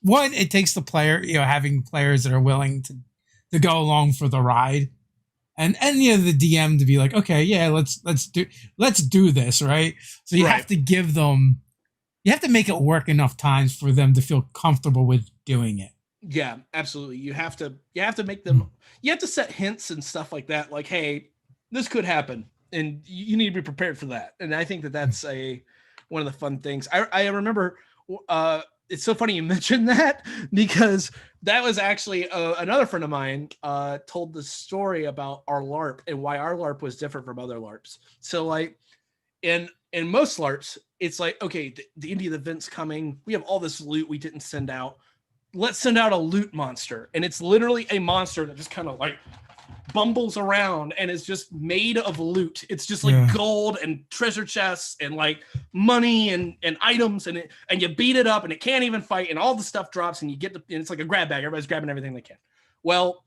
one, it takes the player, having players that are willing to go along for the ride, and the DM to be like, okay, yeah, let's do this, right? So you have to give them, you have to make it work enough times for them to feel comfortable with doing it. Yeah, absolutely. You have to make them, you have to set hints and stuff like that. Like, hey, this could happen and you need to be prepared for that. And I think that that's one of the fun things. I remember, it's so funny you mentioned that, because that was actually another friend of mine told the story about our LARP and why our LARP was different from other LARPs. So like in most LARPs, it's like, okay, the Indian event's coming. We have all this loot we didn't send out. Let's send out a loot monster. And it's literally a monster that just kind of like bumbles around and is just made of loot. It's just like gold and treasure chests and like money and items, and you beat it up and it can't even fight, and all the stuff drops and you get and it's like a grab bag. Everybody's grabbing everything they can. Well,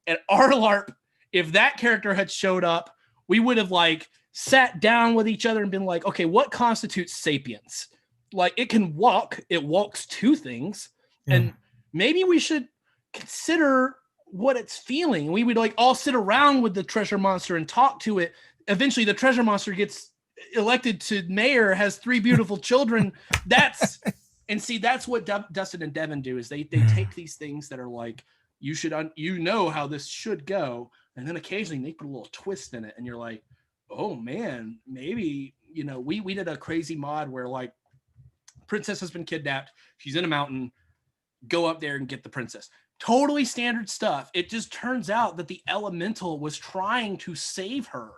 at our LARP, if that character had showed up, we would have like sat down with each other and been like, okay, what constitutes sapience? Like, it can walk, it walks to things. And maybe we should consider what it's feeling. We would like all sit around with the treasure monster and talk to it. Eventually the treasure monster gets elected to mayor, has 3 beautiful children. That's what Dustin and Devin do, is they take these things that are like, you should, how this should go. And then occasionally they put a little twist in it. And you're like, oh man, maybe, we did a crazy mod where like princess has been kidnapped. She's in a mountain. Go up there and get the princess. Totally standard stuff. It just turns out that the elemental was trying to save her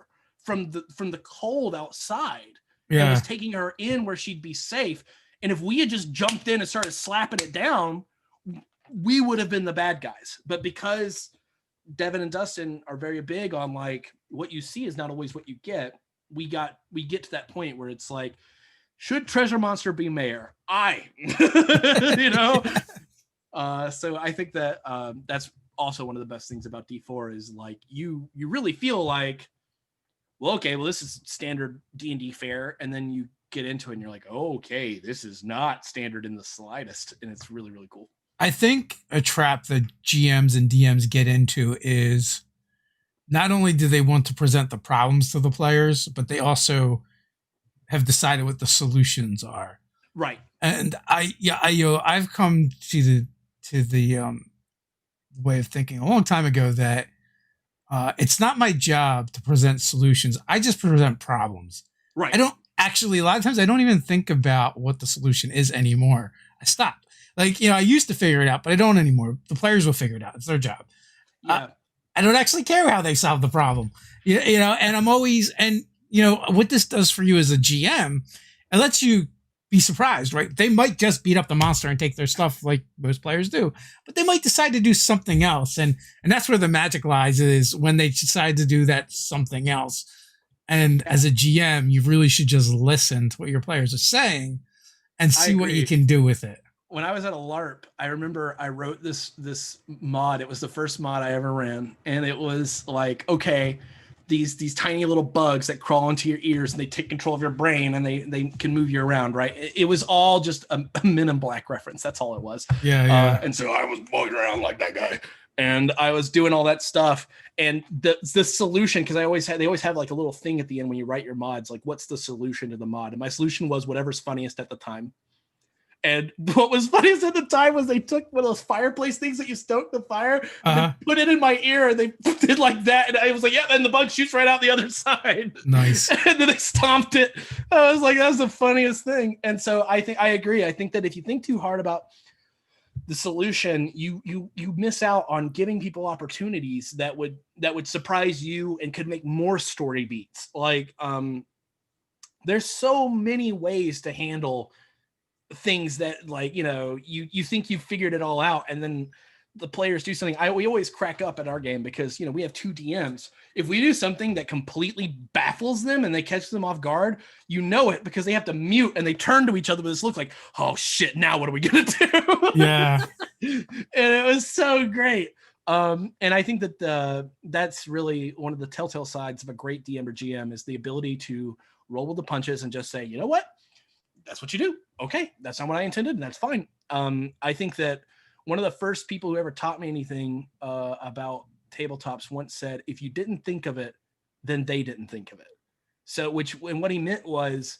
from the cold outside. And was taking her in where she'd be safe. And if we had just jumped in and started slapping it down, we would have been the bad guys. But because Devin and Dustin are very big on like, what you see is not always what you get, we get to that point where it's like, should treasure monster be mayor? So I think that that's also one of the best things about D4 is like you really feel like, well, okay, well, this is standard D&D fare, and then you get into it and you're like, oh, okay, this is not standard in the slightest, and it's really, really cool. I think a trap that GMs and DMs get into is not only do they want to present the problems to the players, but they also have decided what the solutions are. Right. And I've come to the way of thinking a long time ago that it's not my job to present solutions. I just present problems. Right. I don't actually, a lot of times I don't even think about what the solution is anymore. I stopped. Like, I used to figure it out, but I don't anymore. The players will figure it out. It's their job. Yeah. I don't actually care how they solve the problem. And I'm always, and what this does for you as a GM, it lets you be surprised, right? They might just beat up the monster and take their stuff like most players do, but they might decide to do something else. And that's where the magic lies, is when they decide to do that something else. And as a GM, you really should just listen to what your players are saying and see what you can do with it. When I was at a LARP, I remember I wrote this mod. It was the first mod I ever ran. And it was like, okay, these tiny little bugs that crawl into your ears and they take control of your brain and they can move you around, right? It was all just a Men in Black reference. That's all it was. Yeah. And so I was walking around like that guy. And I was doing all that stuff. And the solution, because they always have like a little thing at the end when you write your mods, like, what's the solution to the mod? And my solution was whatever's funniest at the time. And what was funny is at the time was they took one of those fireplace things that you stoke the fire and then put it in my ear, and they did like that, and I was like, yeah, and the bug shoots right out the other side. Nice. And then they stomped it. I was like, that was the funniest thing. And so I agree. I think that if you think too hard about the solution, you miss out on giving people opportunities that would surprise you and could make more story beats. Like there's so many ways to handle things that, like, you know, you think you've figured it all out, and then the players do something. We always crack up at our game because, you know, we have 2 DMs. If we do something that completely baffles them and they catch them off guard, you know it, because they have to mute and they turn to each other with this look like, oh shit, now what are we gonna do? Yeah. And it was so great. And I think that that's really one of the telltale sides of a great DM or GM, is the ability to roll with the punches and just say, you know what, that's what you do. Okay, that's not what I intended, and that's fine. I think that one of the first people who ever taught me anything about tabletops once said, if you didn't think of it, then they didn't think of it. So, and what he meant was,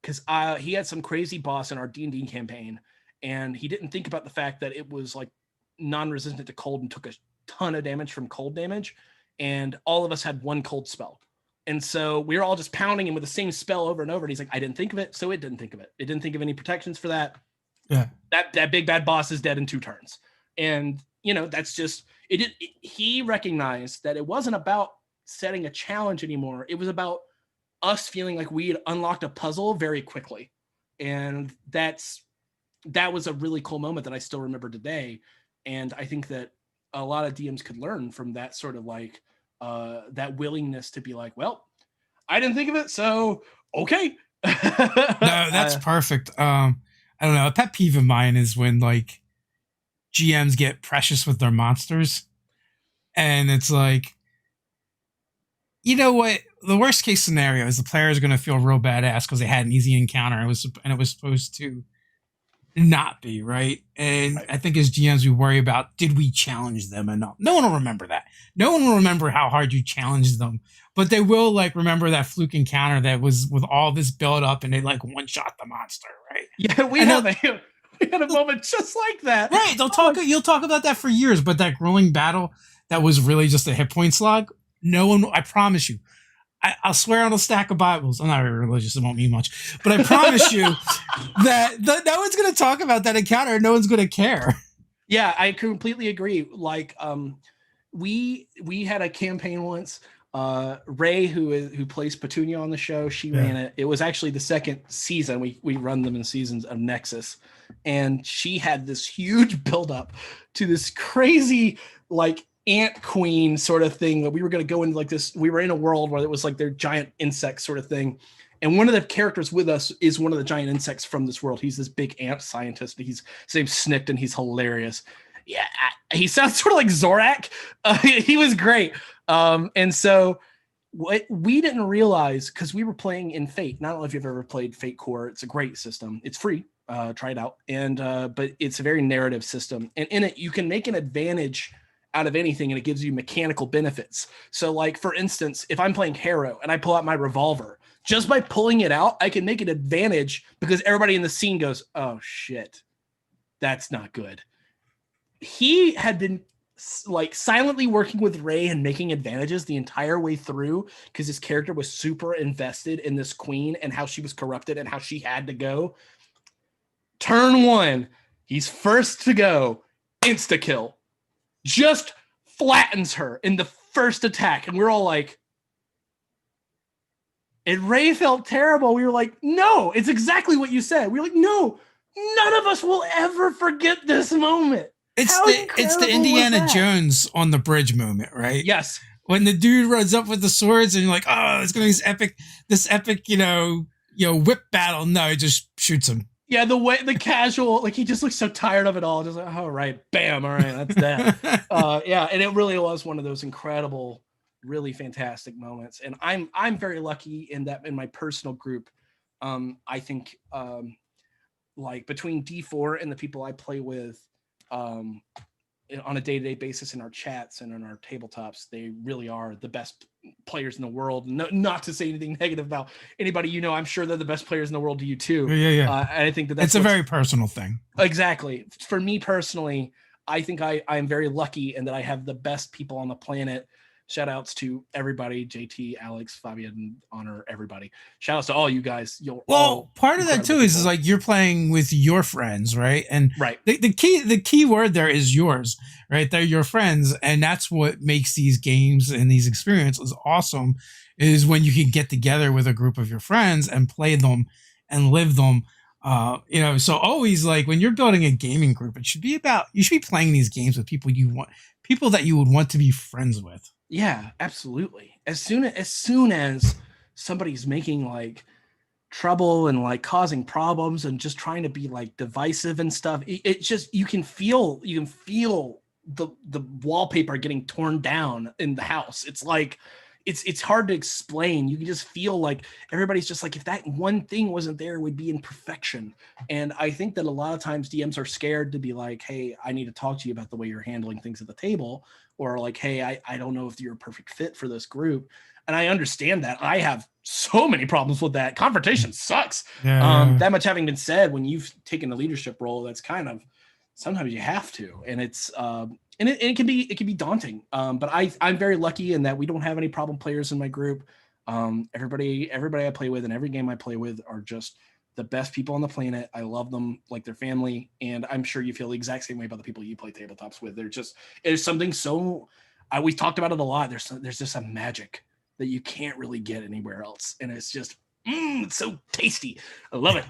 because he had some crazy boss in our D&D campaign, and he didn't think about the fact that it was like non-resistant to cold and took a ton of damage from cold damage, and all of us had 1 cold spell. And so we were all just pounding him with the same spell over and over. And he's like, I didn't think of it, so it didn't think of it. It didn't think of any protections for that. Yeah. That big bad boss is dead in 2 turns. And, you know, that's just, he recognized that it wasn't about setting a challenge anymore. It was about us feeling like we had unlocked a puzzle very quickly. And that was a really cool moment that I still remember today. And I think that a lot of DMs could learn from that sort of like, that willingness to be like, well, I didn't think of it, so okay. No, that's perfect. I don't know. A pet peeve of mine is when like GMs get precious with their monsters, and it's like, you know what? The worst case scenario is the player is going to feel real badass because they had an easy encounter and it was supposed to not be, right. And right. I think as GMs we worry about, did we challenge them enough? No one will remember that. No one will remember how hard you challenged them, but they will like remember that fluke encounter that was with all this build up and they like one shot the monster, right? Yeah, we had a moment just like that, right? You'll talk about that for years, but that grueling battle that was really just a hit point slog, no one, I promise you, I'll swear on a stack of Bibles. I'm not very religious. It won't mean much. But I promise you that no one's going to talk about that encounter. No one's going to care. Yeah, I completely agree. Like, we had a campaign once. Ray, who plays Petunia on the show, she ran it. It was actually the 2nd season. We run them in seasons of Nexus. And she had this huge buildup to this crazy, like, ant queen sort of thing that we were going to go into like this. We were in a world where it was like their giant insect sort of thing. And one of the characters with us is one of the giant insects from this world. He's this big ant scientist. His name's Snicked, and he's hilarious. Yeah, he sounds sort of like Zorak. He was great. And so what we didn't realize, because we were playing in Fate. I don't know if you've ever played Fate Core. It's a great system. It's free. Try it out. And but it's a very narrative system. And in it, you can make an advantage out of anything, and it gives you mechanical benefits. So like, for instance, if I'm playing Harrow and I pull out my revolver, just by pulling it out, I can make an advantage because everybody in the scene goes, oh shit, that's not good. He had been like silently working with Ray and making advantages the entire way through because his character was super invested in this queen and how she was corrupted and how she had to go. Turn 1, he's first to go, insta kill. Just flattens her in the first attack. And we're all like, and Ray felt terrible. We were like, no, it's exactly what you said. We were like, no, none of us will ever forget this moment. It's the Indiana Jones on the bridge moment, right? Yes. When the dude runs up with the swords and you're like, oh, it's going to be this epic, whip battle. No, he just shoots him. Yeah, the casual, like he just looks so tired of it all. Just like, all right, bam, all right, that's that. Yeah, and it really was one of those incredible, really fantastic moments. And I'm very lucky in that in my personal group, I think like between D4 and the people I play with, on a day-to-day basis in our chats and in our tabletops, they really are the best players in the world. No, not to say anything negative about anybody, I'm sure they're the best players in the world to you too. Yeah. And I think that it's a very personal thing. Exactly. For me personally, I think I'm very lucky in that I have the best people on the planet. Shout outs to everybody, JT, Alex, Fabian, Honor, everybody. Shout outs to all you guys. Part of that too is like you're playing with your friends, right? And right. The key word there is yours, right? They're your friends, and that's what makes these games and these experiences awesome. Is when you can get together with a group of your friends and play them and live them. So always like when you're building a gaming group, you should be playing these games with people that you would want to be friends with. Yeah, absolutely. As soon as somebody's making like trouble and like causing problems and just trying to be like divisive and stuff, it just you can feel the wallpaper getting torn down in the house. It's like it's hard to explain. You can just feel like everybody's just like, if that one thing wasn't there, it would be in perfection. And I think that a lot of times DMs are scared to be like, hey, I need to talk to you about the way you're handling things at the table, or like, hey, I don't know if you're a perfect fit for this group. And I understand that. I have so many problems with that. Confrontation sucks. That much having been said, when you've taken a leadership role, that's kind of, sometimes you have to, and it's and it can be daunting. But I'm very lucky in that we don't have any problem players in my group. Everybody I play with and every game I play with are just the best people on the planet. I love them like their family, and I'm sure you feel the exact same way about the people you play tabletops with. There's something so we talked about it a lot. There's just a magic that you can't really get anywhere else, and it's just it's so tasty. I love it.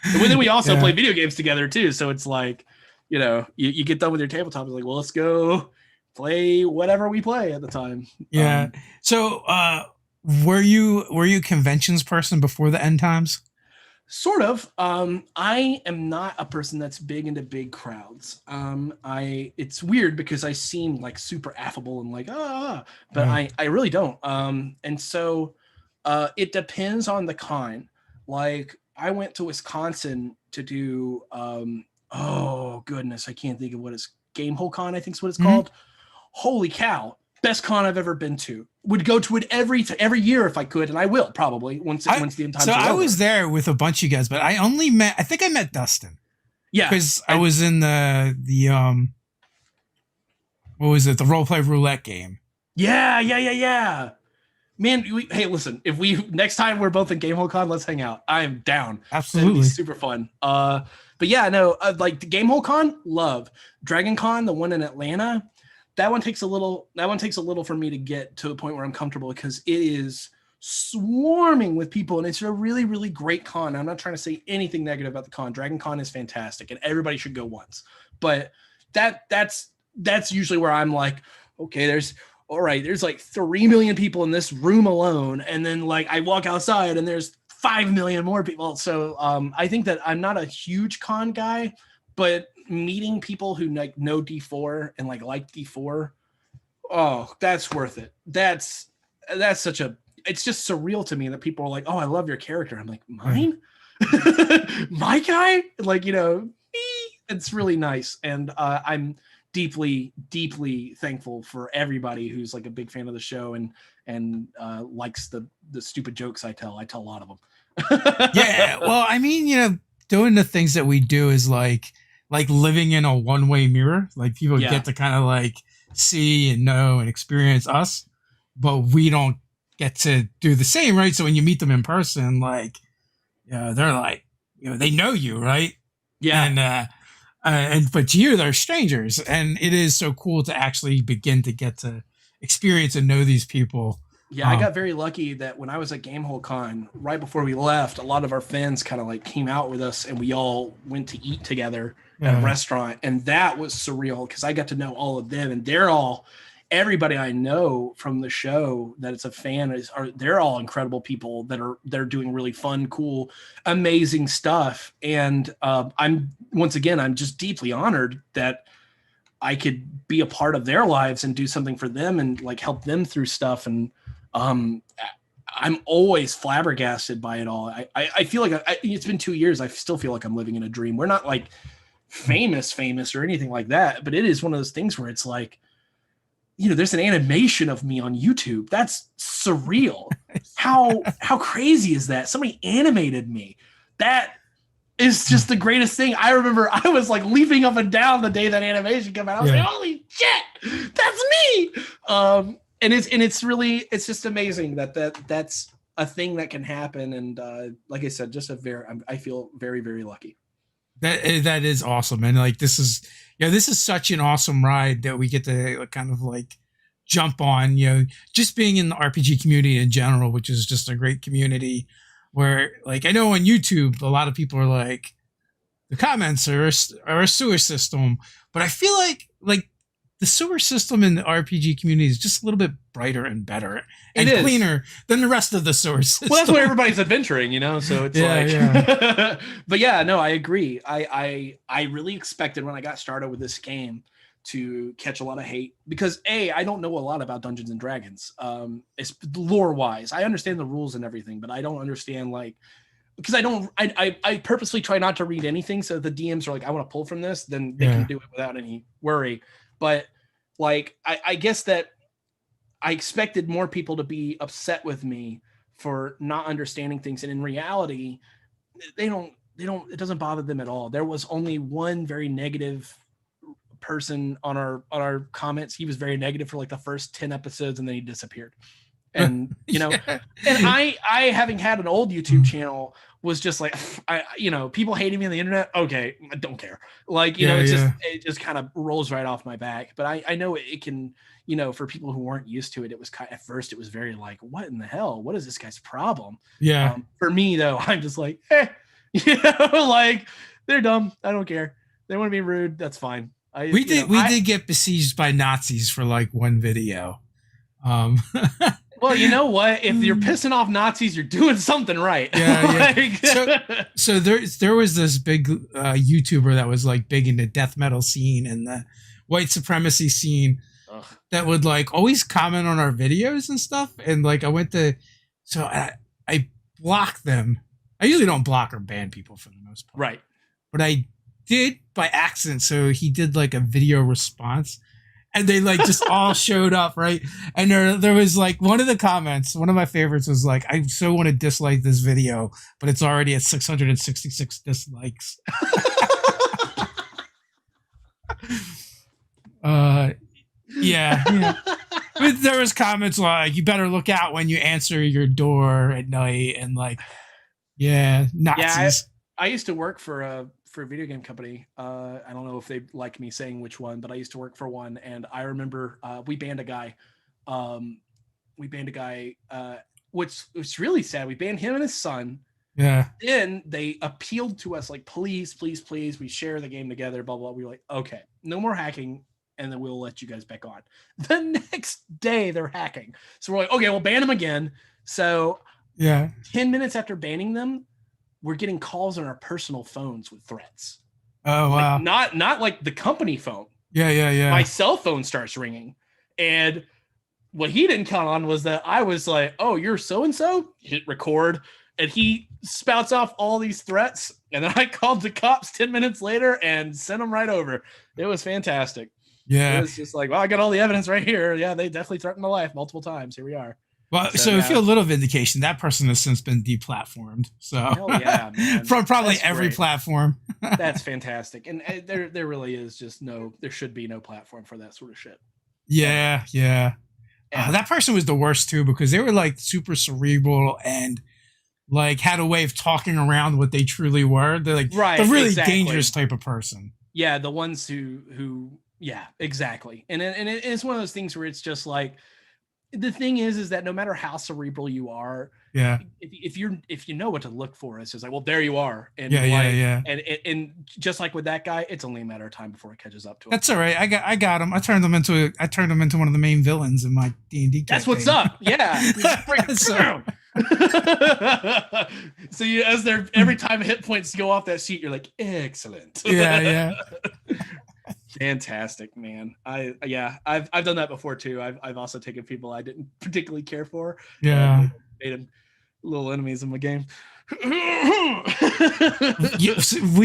And then we also play video games together too. So it's like, you get done with your tabletop. It's like, well, let's go play whatever we play at the time. Yeah. So, were you a conventions person before the end times? Sort of. I am not a person that's big into big crowds. It's weird because I seem like super affable and like, but I really don't. And so, it depends on the con. Like, I went to Wisconsin to do, oh goodness, I can't think of what it's, Gamehole Con, I think is what it's called. Holy cow. Best con I've ever been to. Would go to it every year if I could, and I will probably once the end times are over. I was there with a bunch of you guys, but I think I met Dustin. Yeah. Because I was in the what was it? The roleplay roulette game. Yeah. Man, hey, listen, if next time we're both in Gamehole Con, let's hang out. I am down. Absolutely. It'd be super fun. But yeah, no, like the Gamehole Con, love. Dragon Con, the one in Atlanta, that one takes a little for me to get to a point where I'm comfortable, because it is swarming with people, and it's a really, really great con. I'm not trying to say anything negative about the con. Dragon Con is fantastic, and everybody should go once. But that's usually where I'm like, okay, there's like 3 million people in this room alone. And then like I walk outside and there's 5 million more people. So I think that I'm not a huge con guy, but meeting people who like know D4 and like D4, oh, that's worth it. That's it's just surreal to me that people are like, oh, I love your character. I'm like, mine? My guy? Like, it's really nice. And I'm deeply, deeply thankful for everybody who's like a big fan of the show and likes the stupid jokes I tell. I tell a lot of them. Yeah. Well, I mean, doing the things that we do is like living in a one-way mirror. Like people get to kind of like see and know and experience us, but we don't get to do the same, right? So when you meet them in person, like, they're like, they know you, right? Yeah. And but to you, they're strangers, and it is so cool to actually begin to get to experience and know these people. Yeah, I got very lucky that when I was at Gamehole Con, right before we left, a lot of our fans kind of like came out with us, and we all went to eat together at a restaurant, and that was surreal because I got to know all of them, and everybody I know from the show that it's a fan they're all incredible people they're doing really fun, cool, amazing stuff. And I'm just deeply honored that I could be a part of their lives and do something for them and like help them through stuff. And I'm always flabbergasted by it all. I feel like it's been 2 years. I still feel like I'm living in a dream. We're not like famous or anything like that, but it is one of those things where it's like, there's an animation of me on YouTube. That's surreal. How crazy is that? Somebody animated me. That is just the greatest thing. I remember I was like leaping up and down the day that animation came out. I was like, holy shit, that's me. And it's just amazing that's a thing that can happen. And like I said, I feel very, very lucky. That is awesome. And like, this is such an awesome ride that we get to kind of like jump on, just being in the RPG community in general, which is just a great community where, like, I know on YouTube, a lot of people are like, the comments are a sewer system, but I feel like the sewer system in the RPG community is just a little bit brighter and better and cleaner than the rest of the sewer system. Well, that's where everybody's adventuring, so it's But yeah, no, I agree. I really expected when I got started with this game to catch a lot of hate because I don't know a lot about Dungeons and Dragons. It's lore wise. I understand the rules and everything, but I don't understand because I purposely try not to read anything. So the DMs are like, I want to pull from this, then they can do it without any worry. But like, I guess that I expected more people to be upset with me for not understanding things. And in reality, it doesn't bother them at all. There was only one very negative person on our comments. He was very negative for like the first 10 episodes and then he disappeared. And and I having had an old YouTube channel was just like, people hating me on the internet. Okay, I don't care. Like, it just kind of rolls right off my back. But I know it can, for people who weren't used to it, it was at first it was very like, what in the hell? What is this guy's problem? Yeah. For me though, I'm just like, like they're dumb. I don't care. They want to be rude. That's fine. We did get besieged by Nazis for like one video. Well, you know what? If you're pissing off Nazis, you're doing something right. Yeah. So there was this big YouTuber that was like big in the death metal scene and the white supremacy scene that would like always comment on our videos and stuff. And like I blocked them. I usually don't block or ban people for the most part. Right. But I did by accident. So he did like a video response. And they like just all showed up, right? And there was like one of the comments, one of my favorites was like, I so want to dislike this video, but it's already at 666 dislikes. Yeah. But there was comments like, you better look out when you answer your door at night and like, Nazis. Yeah, I used to work for a video game company. I don't know if they like me saying which one, but I used to work for one. And I remember we banned a guy. Which was really sad. We banned him and his son. Yeah. Then they appealed to us like, please, we share the game together, blah, blah. We were like, okay, no more hacking. And then we'll let you guys back on. The next day they're hacking. So we're like, okay, we'll ban them again. So 10 minutes after banning them, we're getting calls on our personal phones with threats. Oh, wow. Like, not like the company phone. Yeah. My cell phone starts ringing. And what he didn't count on was that I was like, oh, you're so-and-so? Hit record. And he spouts off all these threats. And then I called the cops 10 minutes later and sent them right over. It was fantastic. Yeah. It was just like, well, I got all the evidence right here. Yeah, they definitely threatened my life multiple times. Here we are. Well, so if you feel a little vindication, that person has since been deplatformed. So yeah, man. From probably That's every great. platform. That's fantastic. And there really is just there should be no platform for that sort of shit. Yeah. That person was the worst too, because they were like super cerebral and like had a way of talking around what they truly were. They're like the really dangerous type of person. Yeah, the ones who yeah, exactly. And it's one of those things where it's just like, the thing is that no matter how cerebral you are, if you know what to look for, it's just like, well, there you are. And and just like with that guy, it's only a matter of time before it catches up to him. That's all right. I got him. I turned him into one of the main villains in my D&D campaign. That's what's up. Yeah. So you, as they're every time hit points go off that sheet, you're like, excellent. Yeah. Fantastic, man. I've done that before too. I've also taken people I didn't particularly care for. Yeah. Made them Little enemies in my game.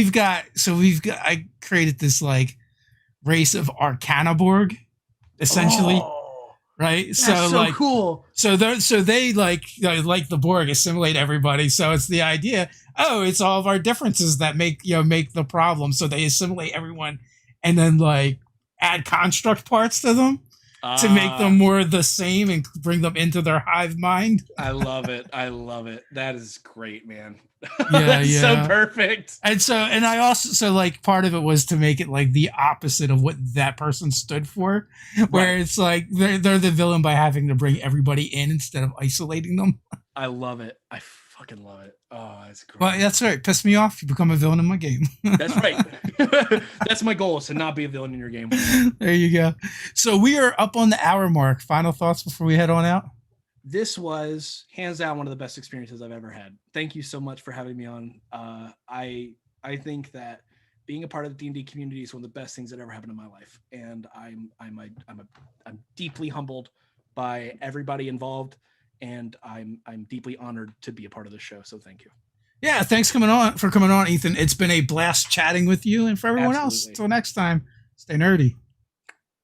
I created this like race of Arcanaborg, essentially, Oh, right? that's So so like, cool. they like the Borg assimilate everybody. So it's the idea. Oh, it's all of our differences that make the problem. So they assimilate everyone, and then like add construct parts to them to make them more the same and bring them into their hive mind. I love it. I love it. That is great, man. Yeah, That's yeah. so perfect. And I also like part of it was to make it like the opposite of what that person stood for, where it's like they're the villain by having to bring everybody in instead of isolating them. I love it. I fucking love it. Oh, that's great. Well, that's right. Piss me off, you become a villain in my game. That's right. That's my goal, is to not be a villain in your game. There you go. So we are up on the hour mark. Final thoughts before we head on out? This was hands down one of the best experiences I've ever had. Thank you so much for having me on. I think that being a part of the D&D community is one of the best things that ever happened in my life, and I'm deeply humbled by everybody involved, and I'm deeply honored to be a part of this show. So thank you. Yeah, thanks for coming on, Ethan. It's been a blast chatting with you, and for everyone else, Absolutely. until next time, stay nerdy.